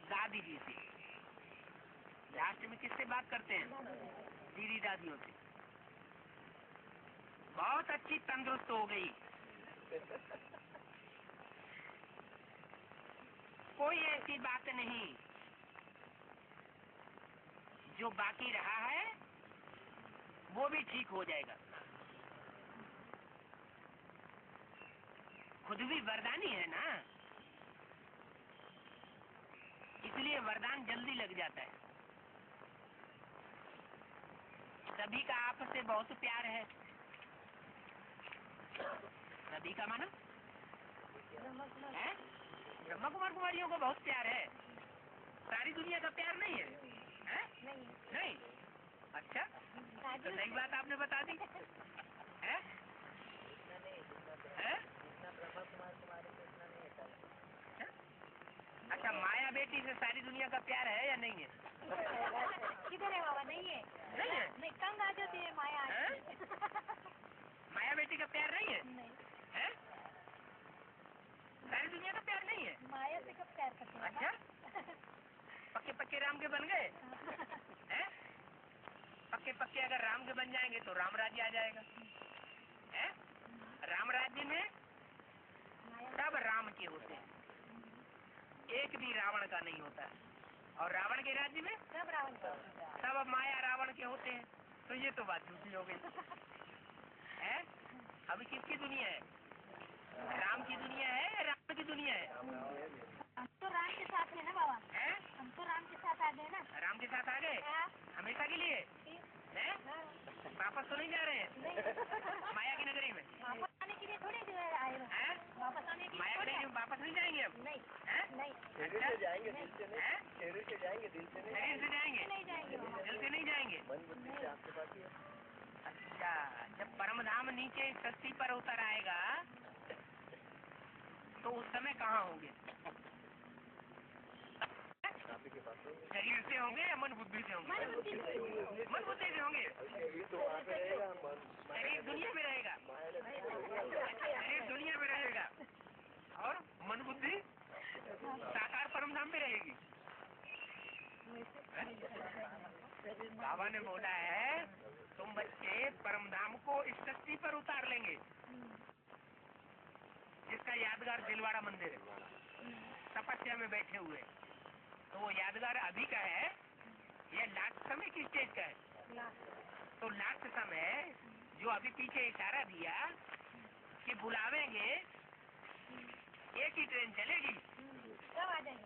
दादी जी से लास्ट में किससे बात करते हैं? दीदी दादियों से। बहुत अच्छी तंदुरुस्त हो गई, कोई ऐसी बात नहीं जो बाकी रहा है वो भी ठीक हो जाएगा। खुद बुद्ध भी वरदान ही है ना, इसलिए वरदान जल्दी लग जाता है। सभी का आपस से बहुत प्यार है। सभी का माना है, ब्रह्मा कुमार कुमारियों को बहुत प्यार है। सारी दुनिया का प्यार नहीं है, है? नहीं। अच्छा, तो सही बात आपने बता दी है? है? अच्छा, माया बेटी से सारी दुनिया का प्यार है या नहीं है? किधर है बाबा? नहीं है, नहीं है। नहीं, तंग आ जाती है माया। माया बेटी का प्यार नहीं है? नहीं, है? सारी दुनिया का प्यार नहीं है? माया से कब प्यार करते हैं? अच्छा, पक्के पक्के राम के बन गए हैं? पक्के पक्के अगर राम के बन जाएंगे तो राम राज्य आ जाएगा, है? राम राज्य में सब राम के होते हैं, एक भी रावण का नहीं होता। और रावण के राज्य में सब रावण का। सब माया रावण के होते हैं। तो ये तो बात झूठी हो गई है। अभी किसकी दुनिया है? राम की दुनिया है या रावण की दुनिया है? हम तो राम के साथ है ना बाबा, हैं? हम तो राम के साथ आ गए ना। राम के साथ आ गए हाँ, हमेशा के लिए, हैं? हाँ, वापस तो नहीं जा रहे हैं नहीं, माया की नगरी में? वापस आने के लिए थोड़ी देर आए हो। हैं? वापस आने के माया की लिए नगरी में वापस नहीं जाएंगे अब? नहीं, हैं? नहीं, अच्छा? हैं? शरीर से जाएंगे, दिल से नहीं। शरीर से जाएंगे, नहीं जाएंगे वहाँ। दिल से नहीं जाएंगे। मन बुद्धि से आपके पास ही है। अच्छा, जब परम धाम नीचे इस धरती पर उतर आएगा तो उस समय कहाँ होंगे? आप ही के पास है। शरीर से होंगे या मन बुद्धि से होंगे? मन बुद्धि से। मन बुद्धि से होंगे। शरीर तो वहाँ पे रहेगा, मन शरीर दुनिया में रहेगा, शरीर दुनिया में रहेगा और मन बुद्धि साकार परम धाम में रहेगी। बाबा ने बोला है तुम बच्चे परम धाम को इस धरती पर उतार लेंगे, जिसका यादगार दिलवाड़ा मंदिर है, तपस्या में बैठे हुए। तो वो यादगार अभी का है या लास्ट समय की स्टेज का है? तो लास्ट समय जो अभी पीछे इशारा दिया कि बुलावेंगे, एक ही ट्रेन चलेगी, कब आ जाएंगे?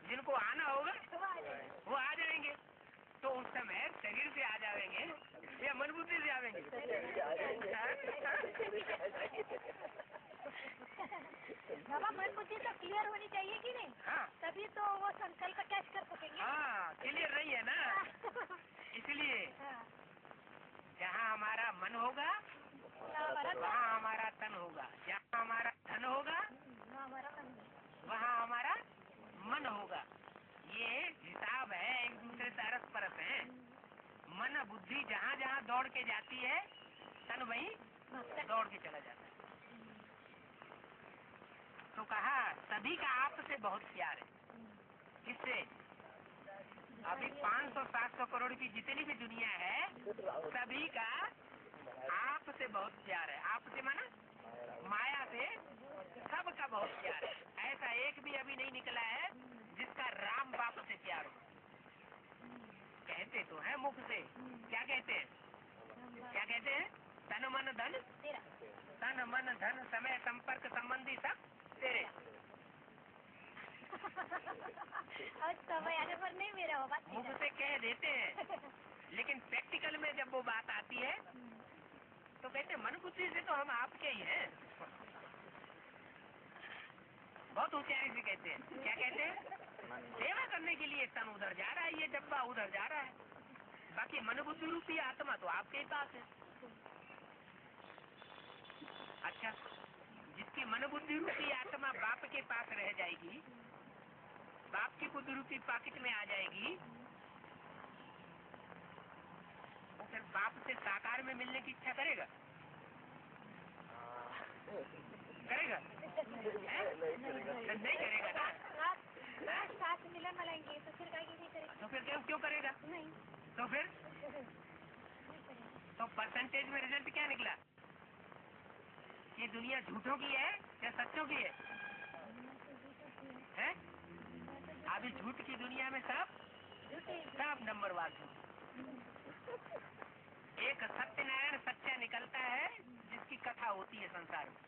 जिनको आना होगा कब आ जाएंगे? वो आ जाएंगे। तो उस समय शरीर से आ जाएंगे या मन बुद्धि से आवेंगे? बाबा, मन बुद्धि तो क्लियर होनी चाहिए कि नहीं? हाँ तभी तो वो संकल्प कैच कर सकेंगे। हाँ, क्लियर नहीं है ना, इसलिए हाँ, जहाँ हमारा मन होगा वहाँ हमारा तन होगा, जहाँ हमारा धन होगा हमारा मन है। वहाँ हमारा मन होगा। ये हिसाब है, एक दूसरे से अरस परस है। मन बुद्धि जहाँ जहाँ दौड़ के जाती है, तन वहीं दौड़ के चला जाता है। तो कहा सभी का आपसे बहुत प्यार है। किससे? अभी 500-700 करोड़ की जितनी भी दुनिया है, सभी का आपसे बहुत प्यार है। आपसे माना माया से सबका बहुत प्यार है। ऐसा एक भी अभी नहीं निकला है जिसका राम बाप से प्यार हो। कहते तो है मुख से, क्या कहते हैं? क्या कहते हैं? तन मन धन, तेरा। तन मन धन समय संपर्क संबंधी सब तेरे। और समय आने पर नहीं मेरा होगा। मुख से कह देते हैं, लेकिन प्रैक्टिकल में जब वो बात आती है तो कहते हैं मन बुद्धि से तो हम आपके ही हैं। बहुत ऊंचाई से कहते हैं। क्या कहते हैं? सेवा करने के लिए तन उधर जा रहा है, ये डब्बा उधर जा रहा है, बाकी मन बुद्धि रूपी आत्मा तो आपके ही पास है। अच्छा, जिसकी मन बुद्धि रूपी आत्मा बाप के पास रह जाएगी, बाप की बुद्धि रूपी पॉकेट में आ जाएगी, वो फिर बाप से साकार में मिलने की इच्छा करेगा? करेगा? नहीं करेगा ना। साथ मिलन मिलेंगे तो फिर कहीं नहीं करेगा। तो फिर क्यों करेगा? नहीं, तो फिर तो परसेंटेज में रिजल्ट क्या निकला? ये दुनिया झूठों की है या सच्चों की है? हैं? अभी झूठ की दुनिया में सब नंबरवार झूठ। एक सत्यनारायण सच्चा निकलता है जिसकी कथा होती है संसार में,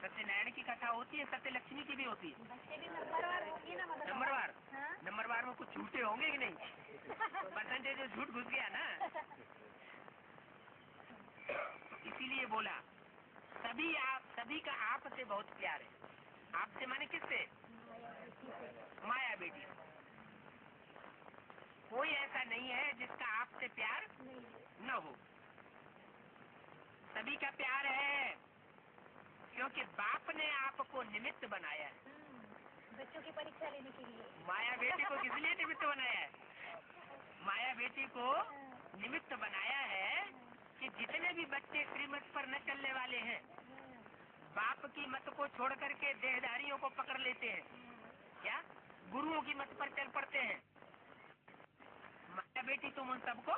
सत्यनारायण की कथा होती है, सत्य लक्ष्मी की भी होती है। बच्चे भी नंबरवार होंगी ना मतलब। नंबरवार? हाँ? नंबरवार में कुछ झूठे होंगे कि नहीं? परसेंटेज में झूठ घुस गया ना, तो इसीलिए बोला सभी का आपसे बहुत प्यार है। आपसे माने किससे? माया बेटी। कोई ऐसा नहीं है जिसका आपसे प्यार न हो। सभी का प्यार है क्योंकि बाप ने आपको निमित्त बनाया है। बच्चों की परीक्षा लेने के लिए। माया बेटी को किस लिए निमित्त बनाया है? माया बेटी को निमित्त बनाया है कि जितने भी बच्चे श्रीमत पर न चलने वाले हैं, बाप की मत को छोड़ करके देहधारियों को पकड़ लेते हैं, क्या गुरुओं की मत पर चल पड़ते हैं, माया बेटी तुम उन सबको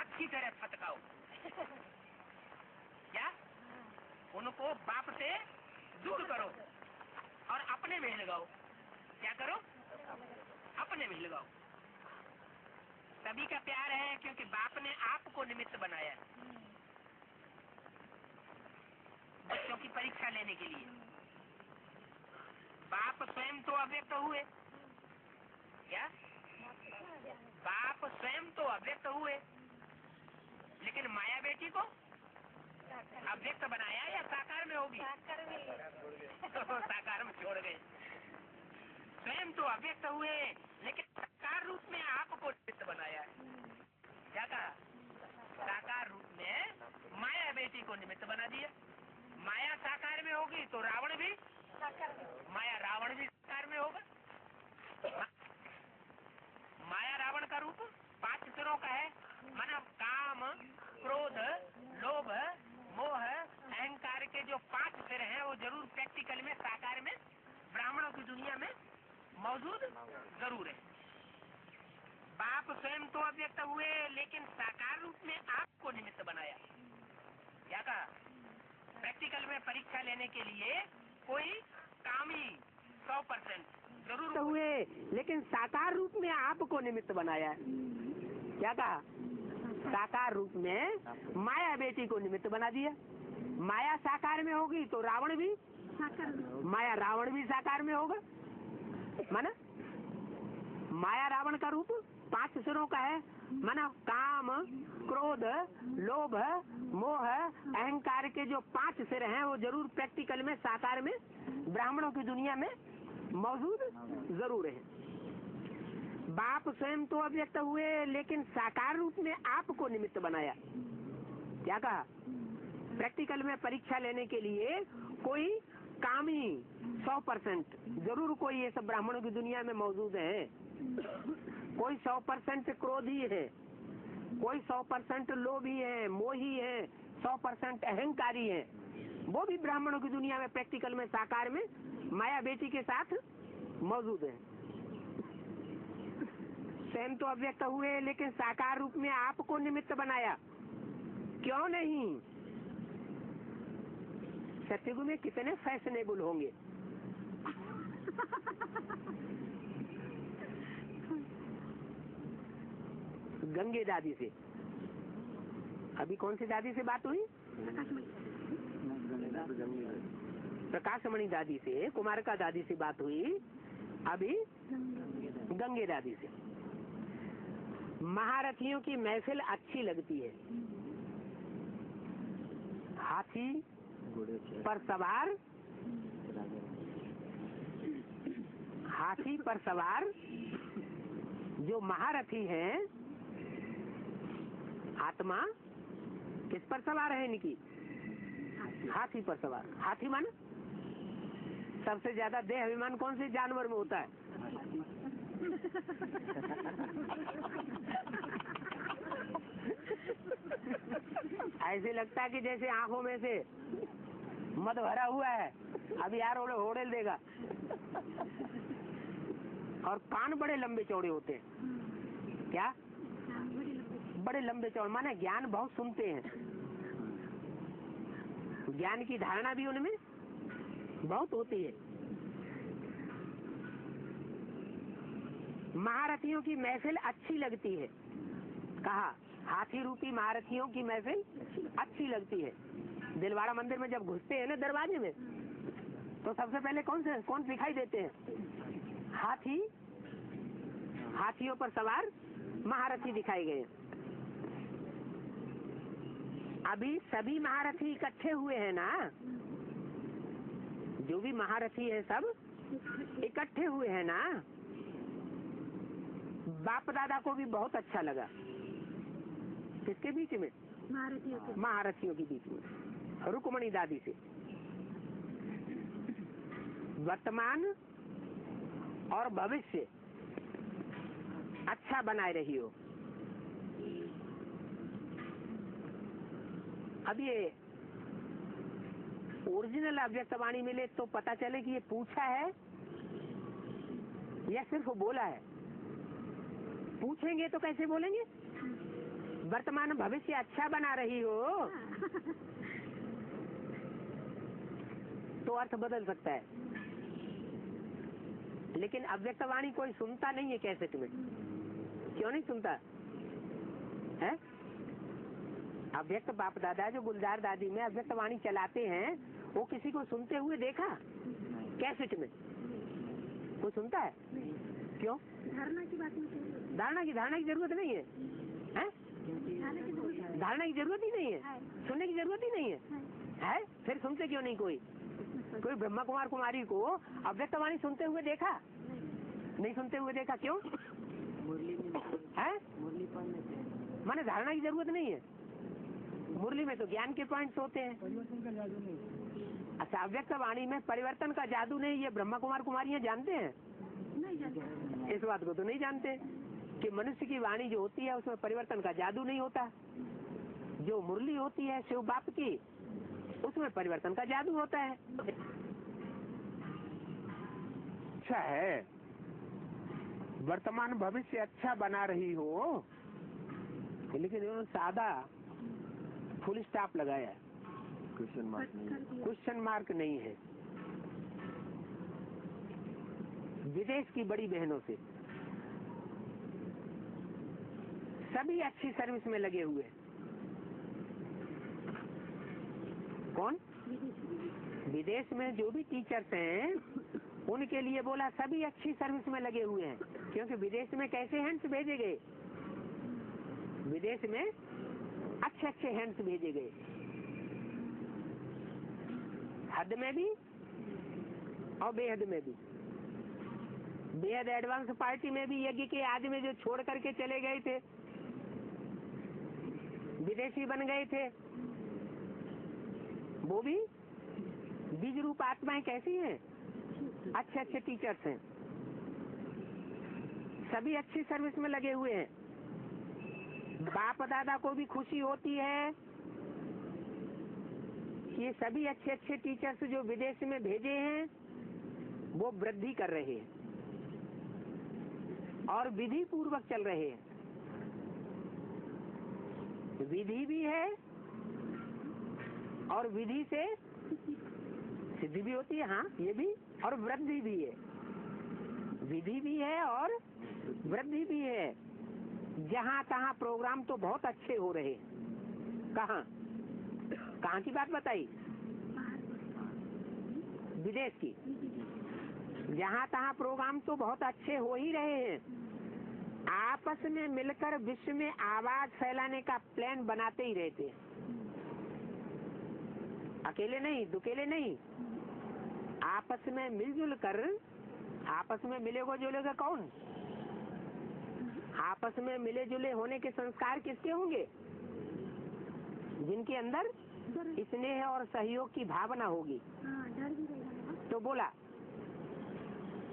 अच्छी तरह फटकाओ। क्या उनको बाप से दूर करो और अपने में लगाओ। क्या करो? अपने में लगाओ। सभी का प्यार है क्योंकि बाप ने आपको निमित्त बनाया है बच्चों की परीक्षा लेने के लिए। बाप स्वयं तो अव्यक्त हुए। क्या? बाप स्वयं तो अव्यक्त हुए, लेकिन माया बेटी को अव्यक्त बनाया या साकार में होगी? साकार में छोड़ गए। स्वयं तो अव्यक्त हुए, लेकिन साकार रूप में आपको निमित्त बनाया है। क्या कहा? साकार रूप में माया बेटी को निमित्त बना दिया। माया साकार में होगी तो रावण भी माया रावण भी साकार में होगा। माया रावण का रूप 5 सिरों का है, माना काम, क्रोध, लोभ, मोह, अहंकार के जो 5 सिर हैं वो जरूर प्रैक्टिकल में साकार में ब्राह्मणों की दुनिया में मौजूद जरूर है। बाप स्वयं तो अव्यक्त हुए, लेकिन साकार रूप में आपको निमित्त बनाया। क्या कहा? प्रैक्टिकल में परीक्षा लेने के लिए कोई कामी 100% जरूर हुए, लेकिन साकार रूप में आपको निमित्त बनाया है। क्या कहा? साकार रूप में माया बेटी को निमित्त बना दिया। माया साकार में होगी तो रावण भी माया रावण भी साकार में होगा। माना माया रावण का रूप 5 सिरों का है, माना काम, क्रोध, लोभ, मोह, अहंकार के जो 5 सिर हैं वो जरूर प्रैक्टिकल में साकार में ब्राह्मणों की दुनिया में मौजूद जरूर है। बाप स्वयं तो अव्यक्त हुए, लेकिन साकार रूप में आपको निमित्त बनाया। क्या कहा? प्रैक्टिकल में परीक्षा लेने के लिए कोई कामी 100% जरूर कोई ये सब ब्राह्मणों की दुनिया में मौजूद है। कोई 100% क्रोधी है, कोई 100% लोभी है, मोही है, 100% अहंकारी है। वो भी ब्राह्मणों की दुनिया में प्रैक्टिकल में साकार में माया बेटी के साथ मौजूद है। स्वयं तो अव्यक्त हुए, लेकिन साकार रूप में आपको निमित्त बनाया। क्यों नहीं? सत्युग में कितने फैशनेबल होंगे। गंगे दादी से अभी कौन सी दादी से बात हुई? प्रकाशमणि दादी से, कुमारका दादी से बात हुई, अभी गंगे दादी से। महारथियों की महफिल अच्छी लगती है। हाथी पर सवार, हाथी पर सवार जो महारथी हैं, आत्मा किस पर सवार है इनकी? हाथी पर सवार। हाथी माने सबसे ज्यादा देह अभिमान कौन से जानवर में होता है? ऐसे लगता है कि जैसे आंखों में से मद भरा हुआ है, अभी यार होड़ेल देगा। और कान बड़े लंबे चौड़े होते हैं। क्या? बड़े लंबे चौड़े, माने ज्ञान बहुत सुनते हैं। ज्ञान की धारणा भी उनमें बहुत होती है। महारथियों की महफिल अच्छी लगती है। कहा? हाथी रूपी महारथियों की महफिल अच्छी लगती है। दिलवाड़ा मंदिर में जब घुसते हैं ना दरवाजे में, तो सबसे पहले कौन दिखाई देते हैं? हाथी, हाथियों पर सवार महारथी दिखाए गए। अभी सभी महारथी इकट्ठे हुए हैं ना, जो भी महारथी है सब इकट्ठे हुए हैं ना। बाप दादा को भी बहुत अच्छा लगा। किसके बीच में? महारथियों के बीच में, रुक्मणी दादी से। वर्तमान और भविष्य अच्छा बनाए रही हो। अब ये ओरिजिनल अव्यक्तवाणी मिले तो पता चले कि ये पूछा है या सिर्फ बोला है। पूछेंगे तो कैसे बोलेंगे? वर्तमान भविष्य अच्छा बना रही हो तो अर्थ बदल सकता है, लेकिन अव्यक्तवाणी कोई सुनता नहीं है कैसेट में। क्यों नहीं सुनता है? अव्यक्त बाप दादा जो गुलजार दादी में अव्यक्तवाणी चलाते हैं, वो किसी को सुनते हुए देखा कैसेट में? कोई सुनता है? क्यों? धारणा की बात नहीं। धारणा की जरूरत नहीं है, हैं? धारणा की जरूरत ही नहीं है, सुनने की जरूरत ही नहीं है। फिर सुनते क्यों नहीं? कोई ब्रह्मा कुमार कुमारी को अव्यक्तवाणी सुनते हुए देखा? नहीं सुनते हुए देखा। क्यों? है माने धारणा की जरूरत नहीं है। मुरली में तो ज्ञान के पॉइंट्स होते हैं। परिवर्तन का जादू नहीं। अच्छा, अव्यक्तवाणी में परिवर्तन का जादू नहीं, ये ब्रह्मा कुमार कुमारियां जानते हैं? नहीं जानते। इस बात को तो नहीं जानते कि मनुष्य की वाणी जो होती है उसमें परिवर्तन का जादू नहीं होता। जो मुरली होती है शिव बाप की, उसमें परिवर्तन का जादू होता है। अच्छा है, वर्तमान भविष्य अच्छा बना रही हो, लेकिन उन्होंने सादा फुल स्टॉप लगाया, क्वेश्चन मार्क नहीं है। विदेश की बड़ी बहनों से सभी अच्छी सर्विस में लगे हुए। कौन? विदेश में जो भी टीचर्स हैं उनके लिए बोला सभी अच्छी सर्विस में लगे हुए हैं, क्योंकि विदेश में कैसे हैंड्स भेजे गए? विदेश में अच्छे हैंड्स भेजे गए, हद में भी और बेहद में भी। बेहद एडवांस पार्टी में भी यज्ञ के आदि में जो छोड़ करके चले गए थे, विदेशी बन गए थे, वो भी बीज रूप आत्माएं कैसी हैं? अच्छे टीचर्स हैं, सभी अच्छी सर्विस में लगे हुए हैं। बाप दादा को भी खुशी होती है कि सभी अच्छे टीचर्स जो विदेश में भेजे हैं वो वृद्धि कर रहे हैं और विधि पूर्वक चल रहे हैं। विधि भी है और विधि से सिद्धि भी होती है। हाँ, ये भी, और वृद्धि भी है। विधि भी है और वृद्धि भी है। जहाँ तहाँ प्रोग्राम तो बहुत अच्छे हो रहे हैं। कहाँ की बात बताई? विदेश की। जहाँ तहाँ प्रोग्राम तो बहुत अच्छे हो ही रहे हैं। आपस में मिलकर विश्व में आवाज फैलाने का प्लान बनाते ही रहते हैं। अकेले नहीं, दुकेले नहीं, आपस में मिलजुल कर। आपस में मिलेगा जुलेगा कौन? आपस में मिले जुले होने के संस्कार किसके होंगे? जिनके अंदर स्नेह और सहयोग की भावना होगी। तो बोला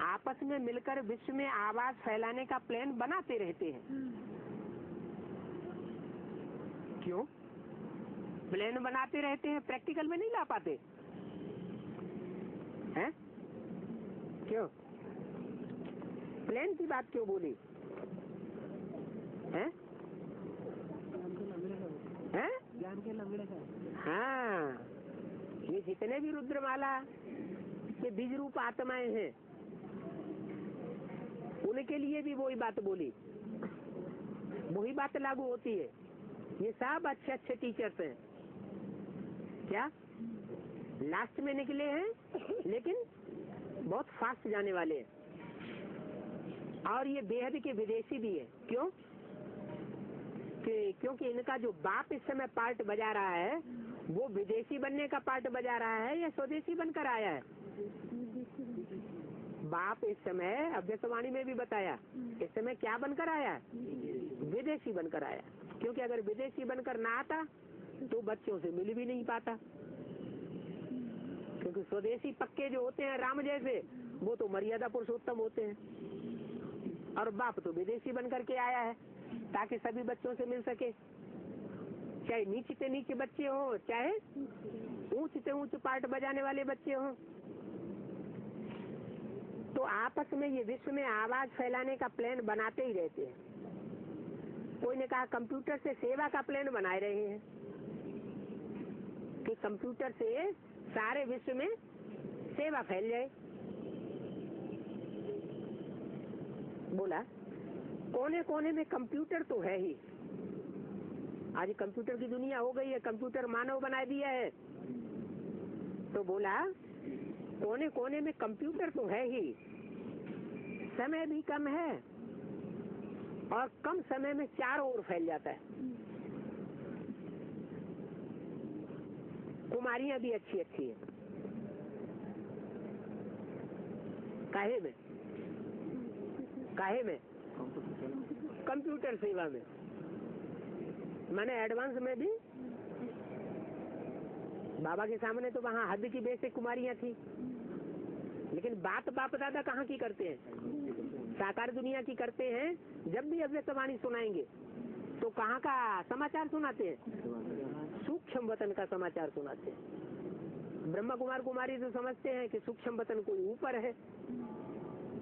आपस में मिलकर विश्व में आवाज फैलाने का प्लान बनाते रहते हैं। क्यों प्लान बनाते रहते हैं? प्रैक्टिकल में नहीं ला पाते हैं? क्यों प्लान की बात क्यों बोली है? ज्ञान के लंगड़े का। हाँ, ये जितने भी रुद्रमाला के बीज रूप आत्माएं हैं उनके लिए भी वही बात बोली, वही बात लागू होती है। ये सब अच्छे टीचर्स हैं। क्या लास्ट में निकले हैं, लेकिन बहुत फास्ट जाने वाले हैं और ये बेहद के विदेशी भी है। क्यों? क्योंकि इनका जो बाप इस समय पार्ट बजा रहा है वो विदेशी बनने का पार्ट बजा रहा है या स्वदेशी बनकर आया है? बाप इस समय अव्यक्तवाणी में भी बताया इस समय क्या बनकर आया है? विदेशी बनकर आया। क्योंकि अगर विदेशी बनकर ना आता तो बच्चों से मिल भी नहीं पाता। क्योंकि स्वदेशी पक्के जो होते हैं राम जैसे वो तो मर्यादा पुरुषोत्तम होते हैं और बाप तो विदेशी बनकर के आया है ताकि सभी बच्चों से मिल सके, चाहे नीचे से नीचे बच्चे हो चाहे ऊंच से ऊंच पार्ट बजाने वाले बच्चे हो। तो आपस में ये विश्व में आवाज फैलाने का प्लान बनाते ही रहते हैं। कोई ने कहा कंप्यूटर से सेवा का प्लान बनाए रहे हैं कि कंप्यूटर से सारे विश्व में सेवा फैल जाए। बोला कोने कोने में कंप्यूटर तो है ही। आज कंप्यूटर की दुनिया हो गई है, कंप्यूटर मानव बना दिया है। तो बोला कोने कोने में कंप्यूटर तो है ही, समय भी कम है और कम समय में चारों ओर फैल जाता है। कुमारियां भी अच्छी अच्छी है। काहे में? काहे में? कंप्यूटर सेवा में। मैंने एडवांस में भी बाबा के सामने तो वहाँ हद की बेसिक कुमारियां थी, लेकिन बात बाप दादा कहाँ की करते हैं? साकार दुनिया की करते हैं। जब भी अव्यक्तवाणी सुनाएंगे तो कहाँ का समाचार सुनाते हैं? सूक्ष्म वतन का समाचार सुनाते हैं। ब्रह्मा कुमार कुमारी तो समझते हैं कि सूक्ष्म वतन कोई ऊपर है,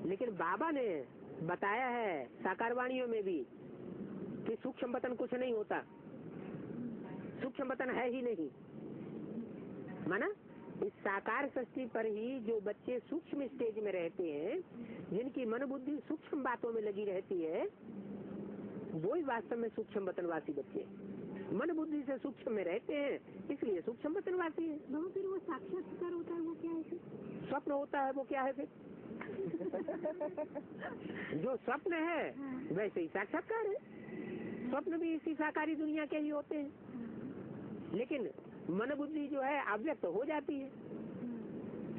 लेकिन बाबा ने बताया है साकार वाणियों में भी कि सूक्ष्म वतन कुछ नहीं होता, सूक्ष्म वतन है ही नहीं। माना इस साकार सृष्टि पर ही जो बच्चे सूक्ष्म स्टेज में रहते हैं, जिनकी मन बुद्धि सूक्ष्म बातों में लगी रहती है, वो ही वास्तव में सूक्ष्म वतनवासी बच्चे मन बुद्धि से सूक्ष्म में रहते हैं, इसलिए सूक्ष्म वतनवासी है। फिर वो साक्षात्कार होता है वो क्या है फिर? स्वप्न होता है वो क्या है फिर? जो स्वप्न है वैसे ही साक्षात्कार है। स्वप्न भी इसी साकारी दुनिया के ही होते हैं, लेकिन मन बुद्धि जो है अव्यक्त हो जाती है,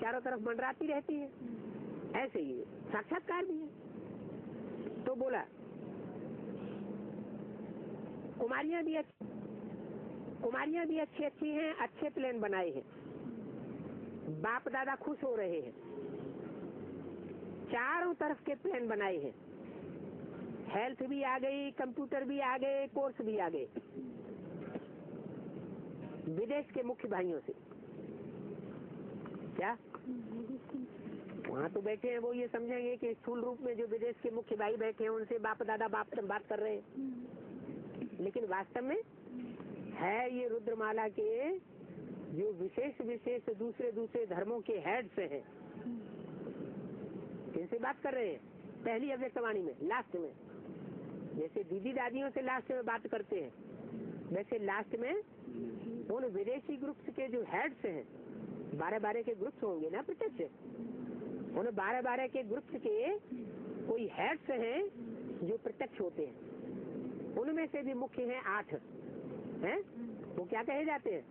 चारों तरफ मंडराती रहती है। ऐसे ही साक्षात्कार भी है। तो बोला कुमारियां भी अच्छी अच्छी हैं, अच्छे प्लान बनाए हैं, बाप दादा खुश हो रहे हैं। चारों तरफ के प्लान बनाए हैं, हेल्थ भी आ गई, कंप्यूटर भी आ गए, कोर्स भी आ गए। विदेश के मुख्य भाइयों से क्या वहाँ तो बैठे हैं, वो ये समझेंगे कि स्थूल रूप में जो विदेश के मुख्य भाई बैठे हैं उनसे बाप दादा बात कर रहे हैं, लेकिन वास्तव में है ये रुद्रमाला के जो विशेष विशेष दूसरे दूसरे धर्मों के हेड्स हैं, इनसे बात कर रहे हैं। पहली अव्यक्तवाणी में लास्ट में जैसे दीदी दादियों से लास्ट में बात करते हैं, वैसे लास्ट में उन विदेशी ग्रुप्स के जो हेड्स हैं, 12 के ग्रुप्स होंगे ना प्रत्यक्ष, उन 12 के ग्रुप्स के कोई हेड्स हैं जो प्रत्यक्ष होते हैं, उनमें से भी मुख्य हैं 8 हैं। वो क्या कहे जाते हैं?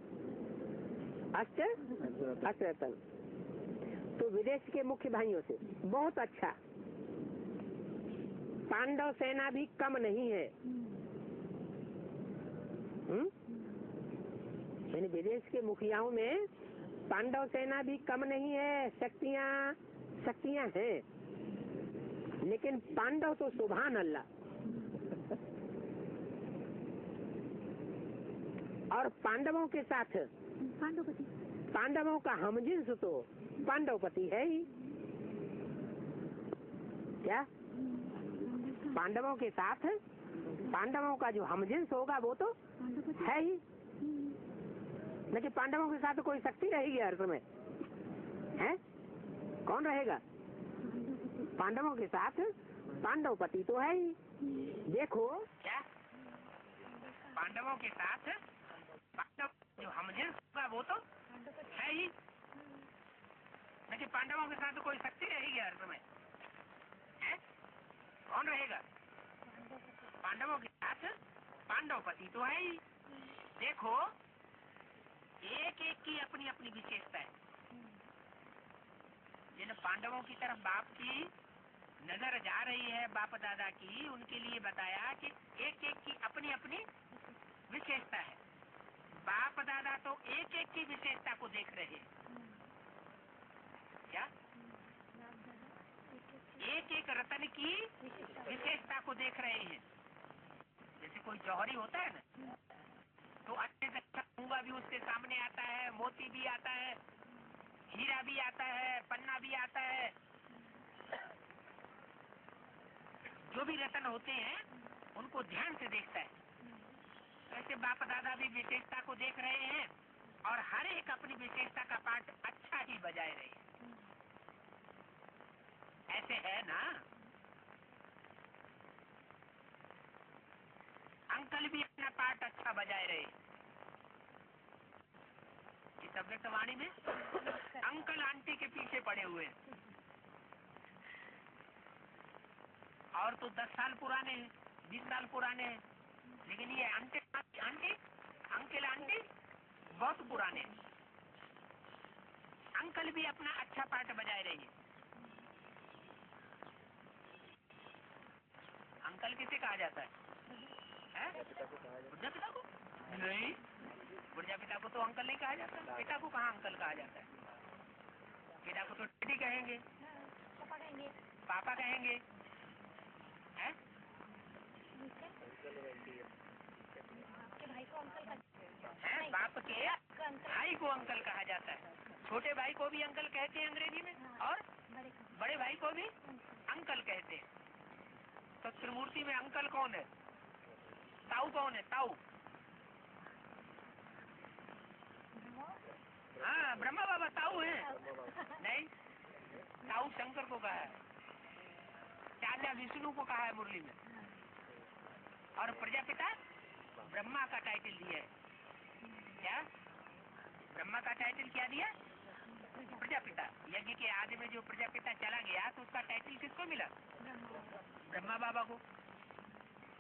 अष्टरत्न। तो विदेश के मुख्य भाइयों से बहुत अच्छा। पांडव सेना भी कम नहीं है। यानी विदेश के मुखियाओं में पांडव सेना भी कम नहीं है। शक्तियां हैं, लेकिन पांडव तो सुभान अल्लाह। और पांडवों के साथ पांडवों का हमजिन्स तो पांडवपति है ही। क्या पांडवों के साथ पांडवों का जो हमजिन्स होगा वो तो है ही, लेकिन पांडवों के साथ कोई शक्ति रहेगी हर समय है? कौन रहेगा? पांडवों के साथ पांडवपति तो है ही। देखो क्या पांडवों के साथ पांडव जो हमजिन्स होगा वो तो है ही। लेकिन पांडवों के साथ तो कोई शक्ति रहेगी हर समय, है? कौन रहेगा? पांडवों के साथ पांडवपति तो है ही। देखो, एक एक की अपनी अपनी विशेषता है। जिन पांडवों की तरफ बाप की नजर जा रही है, बाप दादा की, उनके लिए बताया कि एक एक की अपनी अपनी विशेषता है। बाप दादा तो एक एक की विशेषता को देख रहे हैं। क्या? एक एक रतन की विशेषता को देख रहे हैं। जैसे कोई जौहरी होता है ना, तो अच्छे से अच्छा मूंगा भी उसके सामने आता है, मोती भी आता है, हीरा भी आता है, पन्ना भी आता है। जो भी रतन होते हैं उनको ध्यान से देखता है। ऐसे बाप दादा भी विशेषता को देख रहे हैं और हर एक अपनी विशेषता का पाठ अच्छा ही बजाए रहे हैं। ऐसे है ना? अंकल भी अपना पाठ अच्छा बजाए रहे। इस अव्यक्तवाणी में अंकल आंटी के पीछे पड़े हुए हैं। और तो 10 साल पुराने हैं, 20 साल पुराने हैं, लेकिन ये आंटी आंटी अंकल आंटी बहुत पुराने हैं। अंकल भी अपना अच्छा पाठ बजाए रहे हैं। अंकल किसे कहा जाता है? बुढ़ा पिता को? नहीं, बुढ़ा पिता को तो अंकल नहीं कहा जाता। पिता को कहाँ अंकल कहा जाता है? पिता को तो डैडी कहेंगे, पापा कहेंगे, हैं? भाई को अंकल हैं? बाप के भाई को अंकल कहा जाता है। छोटे भाई को भी अंकल कहते हैं अंग्रेजी में, और बड़े भाई को भी अंकल कहते हैं। तो त्रिमूर्ति में अंकल कौन है? ताऊ कौन है? ताऊ? हाँ, ब्रह्मा बाबा ताऊ है। नहीं, ताऊ शंकर को कहा है, चाचा विष्णु को कहा है मुरली में, और प्रजापिता ब्रह्मा का टाइटल दिया है। क्या? ब्रह्मा का टाइटल क्या दिया? प्रजापिता। यज्ञ के आदि में जो प्रजापिता चला गया तो उसका टाइटल किसको मिला? ब्रह्मा बाबा को।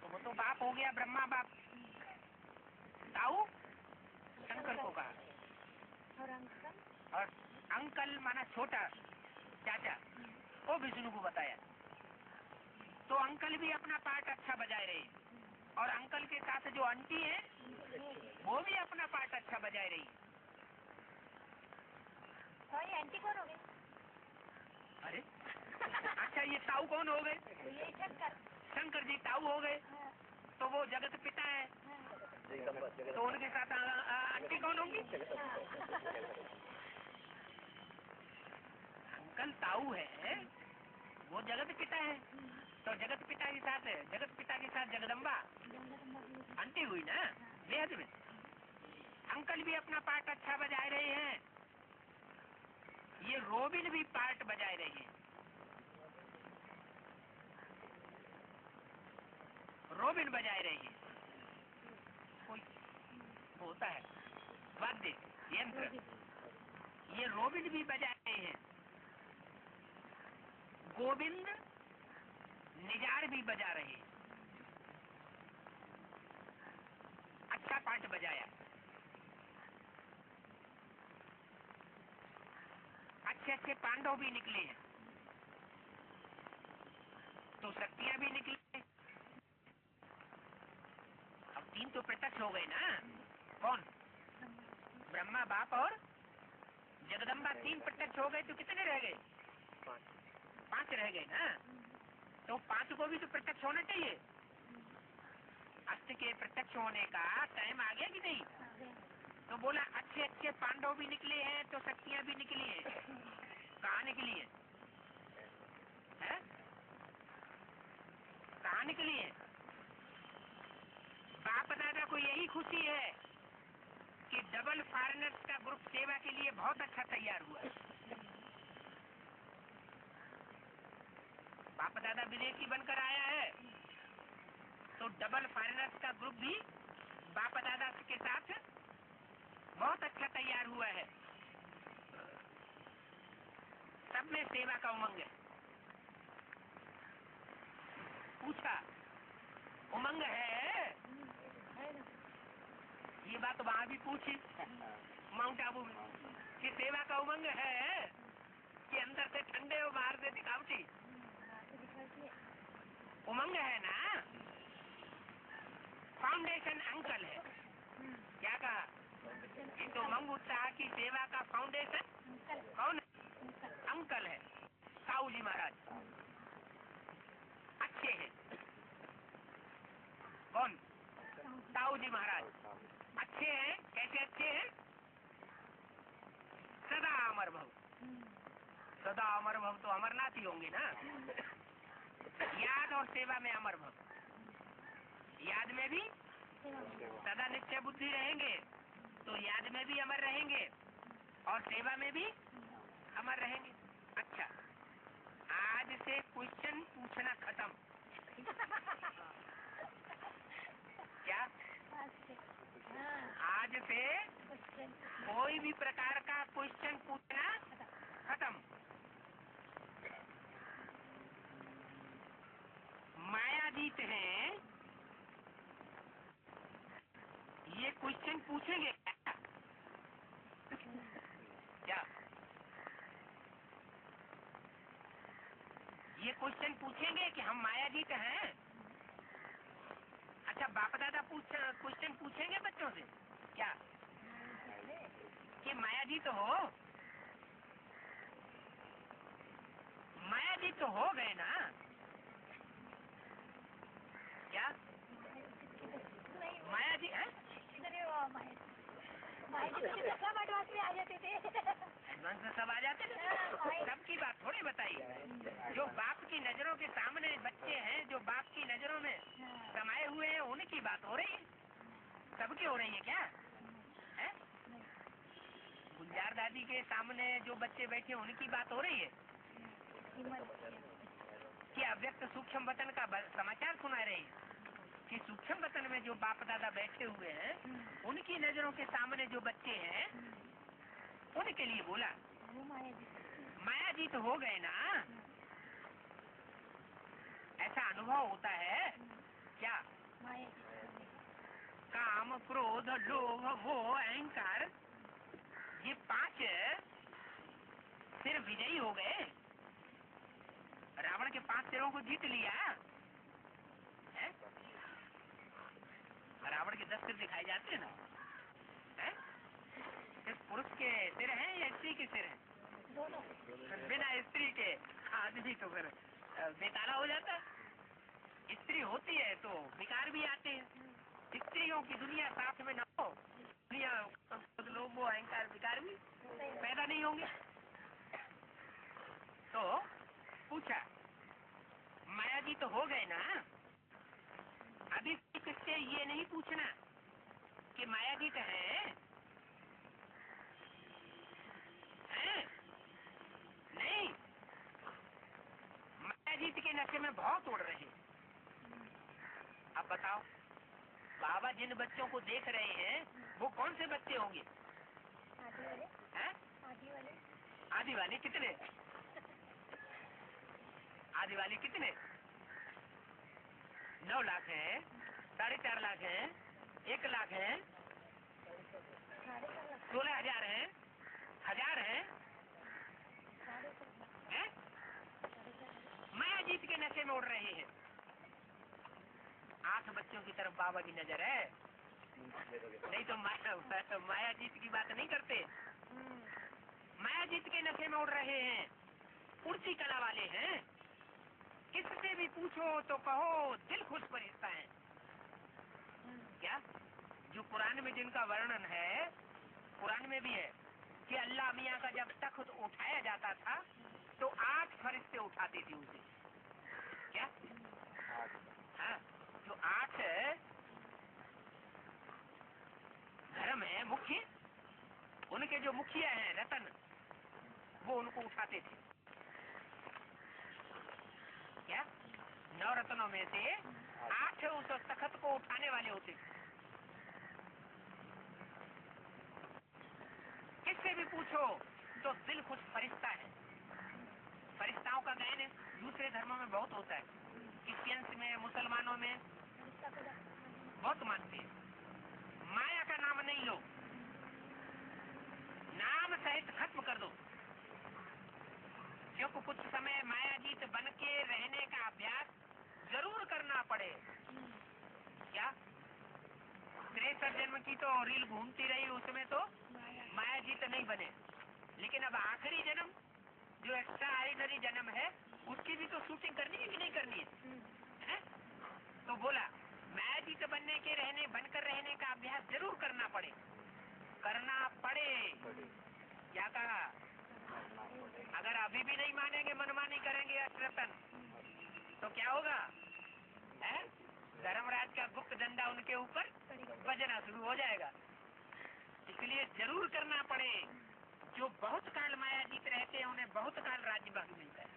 तो वो तो बाप हो गया, ब्रह्मा बाप। ताऊ शंकर को कहा, और अंकल माना छोटा चाचा, वो विष्णु को बताया। तो अंकल भी अपना पार्ट अच्छा बजाए रहे, और अंकल के साथ जो आंटी है वो भी अपना पार्ट अच्छा बजाए रही। और ये आंटी कौन हो गई? अरे अच्छा, ये ताऊ कौन हो गए? ये शंकर। शंकर जी ताऊ हो गए। तो वो जगत पिता है, तो उनके साथ आंटी कौन होंगी? अंकल ताऊ है, वो जगत पिता है, तो जगत पिता के साथ है, जगत पिता के साथ जगदम्बा आंटी हुई ना बेहद में। अंकल भी अपना पार्ट अच्छा बजाए रहे हैं, ये रोबिन भी पार्ट बजाए रहे हैं। रोबिन बजाए रहे हैं। कोई होता है वाद्य यंत्र, ये रोबिन भी बजा रहे हैं। गोविंद निजार भी बजा रहे हैं। अच्छा पाठ बजाया। अच्छे अच्छे पांडव भी निकले हैं, तो शक्तियां भी निकली। अब 3 तो प्रत्यक्ष हो गए ना। कौन? ब्रह्मा बाप और जगदम्बा 3 प्रत्यक्ष हो गए, तो कितने रह गए? 5 रह गए ना। तो 5 को भी तो प्रत्यक्ष होना चाहिए। अष्ट के प्रत्यक्ष होने का टाइम आ गया कि नहीं? तो बोला अच्छे अच्छे पांडव भी निकले हैं, तो शक्तियां भी निकली हैं। कहाँ निकली है? कहाँ निकली है? बाप दादा को यही खुशी है कि डबल फॉरेनर्स का ग्रुप सेवा के लिए बहुत अच्छा तैयार हुआ है। बाप दादा विदेशी बनकर आया है, तो डबल फॉरेनर्स का ग्रुप भी बाप दादा के साथ बहुत अच्छा तैयार हुआ है। सेवा का उमंग है? पूछा, उमंग है? ये बात वहाँ भी पूछी माउंट आबू में कि सेवा का उमंग है कि अंदर से ठंडे और बाहर से दिखावटी? उमंग है ना, फाउंडेशन अंकल है। क्या कहा? ये तो उमंग उत्साह की सेवा का फाउंडेशन कौन है? अंकल है, साहू जी महाराज। अच्छे हैं। कौन? साहू जी महाराज अच्छे हैं। कैसे अच्छे हैं? सदा अमर भव। सदा अमर भव तो अमरनाथ ही होंगे ना। याद और सेवा में अमर भव। याद में भी सदा निश्चय बुद्धि रहेंगे तो याद में भी अमर रहेंगे और सेवा में भी अमर रहेंगे। अच्छा, आज से क्वेश्चन पूछना खत्म। क्या? आज से कोई भी प्रकार का क्वेश्चन पूछना खत्म। मायाजीत हैं, ये क्वेश्चन पूछेंगे क्या? ये क्वेश्चन पूछेंगे कि हम मायाजीत हैं? अच्छा, बाप दादा क्वेश्चन पूछेंगे बच्चों से क्या कि मायाजीत हो? मायाजीत तो हो गए ना? क्या मायाजी है? सब आ जाते थे। एडवांस में सब आ जाते थे। सबकी बात थोड़ी बताइए। जो बाप की नजरों के सामने बच्चे हैं, जो बाप की नजरों में समाये हुए हैं, उनकी बात हो रही है। सबकी हो रही है क्या है? गुलजार दादी के सामने जो बच्चे बैठे उनकी बात हो रही है कि अव्यक्त सूक्ष्म वतन का समाचार सुना रहे हैं कि सूक्ष्म वतन में जो बाप दादा बैठे हुए हैं उनकी नजरों के सामने जो बच्चे हैं उनके लिए बोला। मायाजीत हो गए ना? ऐसा अनुभव होता है क्या? काम, क्रोध, लोभ, मोह, अहंकार, ये 5 सिर विजयी हो गए। रावण के 5 सिरों को जीत लिया है? रावण के 10 सिर दिखाए जाते हैं ना? है? सिर्फ पुरुष के सिर हैं या स्त्री के सिर हैं? दोनों। बिना स्त्री के आदमी तो फिर बेताला हो जाता है। स्त्री होती है तो विकार भी आते हैं। स्त्रियों की दुनिया साथ में न हो, दुनिया लोभ मोह अहंकार विकार भी पैदा नहीं होंगे। तो पूछा, मायाजी तो हो गए ना? अभी किससे ये नहीं पूछना कि मायाजीत है? नहीं, मायाजीत के नशे में बहुत उड़ रहे हैं। अब बताओ, बाबा जिन बच्चों को देख रहे हैं वो कौन से बच्चे होंगे? आदि वाले कितने? आदि वाले कितने? 9 लाख हैं, 4.5 लाख हैं, 1 लाख हैं, 16,000 हैं, 1000 हैं? मायाजीत के नशे में उड़ रहे हैं। 8 बच्चों की तरफ बाबा की नजर है, नहीं तो मायाजीत की बात नहीं करते। मायाजीत के नशे में उड़ रहे हैं, उड़ती कला वाले हैं। किससे भी पूछो तो कहो दिल खुश फरिश्ता है। क्या? जो कुरान में जिनका वर्णन है, कुरान में भी है कि अल्लाह मियाँ का जब तख्त उठाया जाता था तो 8 फरिश्ते उठाते थे उसे। क्या? हाँ, जो 8 धर्म है मुख्य, उनके जो मुखिया हैं रतन, वो उनको उठाते थे। क्या? 9 रत्नों में से 8 उस तख्त को उठाने वाले होते थे। किससे भी पूछो तो दिल खुश फरिश्ता है। दूसरे धर्मों में बहुत होता है, क्रिश्चियंस में, मुसलमानों में बहुत मानते हैं। माया का नाम नहीं लो, नाम सहित खत्म कर दो। क्योंकि कुछ समय मायाजीत बन के रहने का अभ्यास जरूर करना पड़े। क्या तिरसठ जन्म की तो रील घूमती रही, उसमें तो मायाजीत नहीं बने, लेकिन अब आखिरी जन्म जो एक्स्ट्रा ऑर्डिनरी जन्म है उसकी भी तो शूटिंग करनी है कि नहीं करनी है? तो बोला मायाजीत बनकर रहने का अभ्यास जरूर करना पड़े, करना पड़े। क्या कहा? अगर अभी भी नहीं मानेंगे, मनमानी करेंगे अष्टरतन, तो क्या होगा? धर्मराज का गुप्त डंडा उनके ऊपर बजना शुरू हो जाएगा। इसलिए जरूर करना पड़े। जो बहुत काल मायाजीत रहते हैं उन्हें बहुत काल राज्य भाग मिलता है।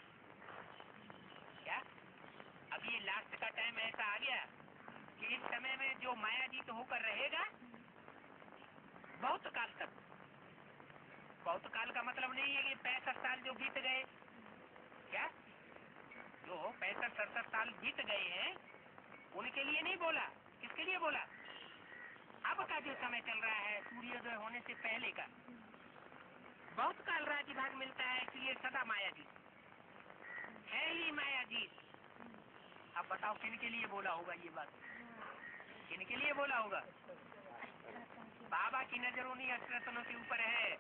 क्या अब ये लास्ट का टाइम ऐसा आ गया कि इस समय में जो मायाजीत होकर रहेगा बहुत काल तक, बहुत काल का मतलब नहीं है कि 65 साल जो बीत गए, क्या जो 65-67 साल बीत गए हैं उनके लिए नहीं बोला। किसके लिए बोला? अब का जो समय चल रहा है सूर्योदय होने से पहले का, बहुत काल राज्य भाग मिलता है, इसलिए सदा मायाजीत है ही मायाजीत। अब बताओ किन के लिए बोला होगा ये बात? किन के लिए बोला होगा? बाबा की नजर उन्हीं अष्टरत्नों के ऊपर है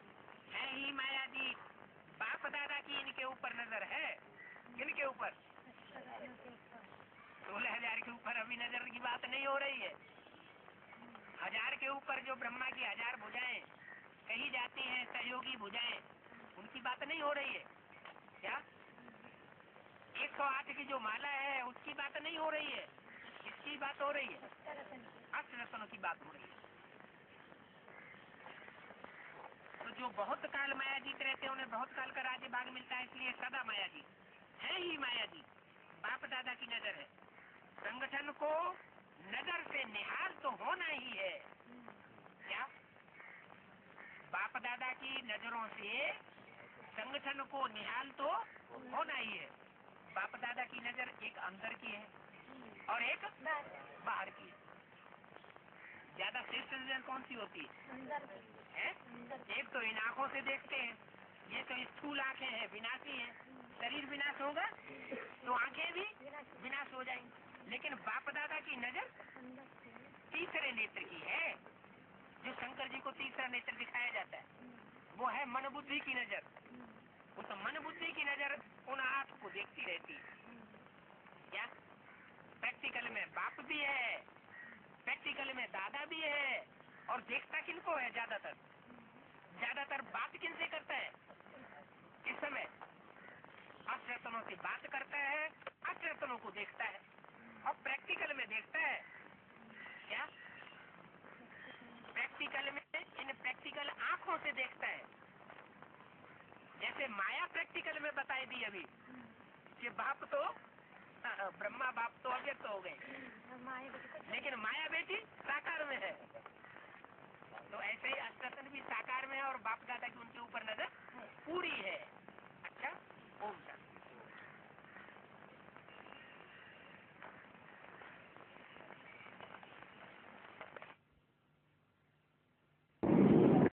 ही मायाजीत। बाप दादा की इनके ऊपर नजर है। किनके ऊपर? 16,000 के ऊपर अभी नजर की बात नहीं हो रही है। 1000 के ऊपर जो ब्रह्मा की 1000 भुजाएं कही जाती हैं, सहयोगी भुजाएं, उनकी बात नहीं हो रही है। क्या 108 की जो माला है उसकी बात नहीं हो रही है। किसकी बात हो रही है? अष्टरत्नों की बात हो रही है। तो जो बहुत काल मायाजीत रहते हैं उन्हें बहुत काल का राज्य भाग मिलता है, इसलिए सदा मायाजीत है ही मायाजीत। बाप दादा की नजर है। संगठन को नजर से निहाल तो होना ही है। क्या बाप दादा की नजरों से संगठन को निहाल तो होना ही है। बाप दादा की नजर एक अंदर की है और एक बाहर की है। ज्यादा श्रेष्ठ नजर कौन सी होती है? एक तो इन आंखों से देखते हैं, ये तो स्थूल आंखें हैं, विनाशी हैं। शरीर विनाश होगा तो आंखें भी विनाश हो जाएंगी। लेकिन बाप दादा की नजर तीसरे नेत्र की है। जो शंकर जी को तीसरा नेत्र दिखाया जाता है वो है मन बुद्धि की नजर। उस मन बुद्धि की नजर उन आंख को देखती रहती है। क्या प्रैक्टिकल में बाप भी है, प्रैक्टिकल में दादा भी है, और देखता किनको है? ज्यादातर बात किनसे करता है इस समय? अष्टरत्नों से बात करता है, अष्टरत्नों को देखता है और प्रैक्टिकल में देखता है। क्या प्रैक्टिकल में इन प्रैक्टिकल आंखों से देखता है। जैसे माया प्रैक्टिकल में बताई दी अभी कि बाप तो ब्रह्मा बाप तो अव्यक्त हो गए, लेकिन माया बेटी साकार में है। तो ऐसे ही अष्टरत्न भी साकार में है और बाप दादा की उनके ऊपर नजर पूरी है।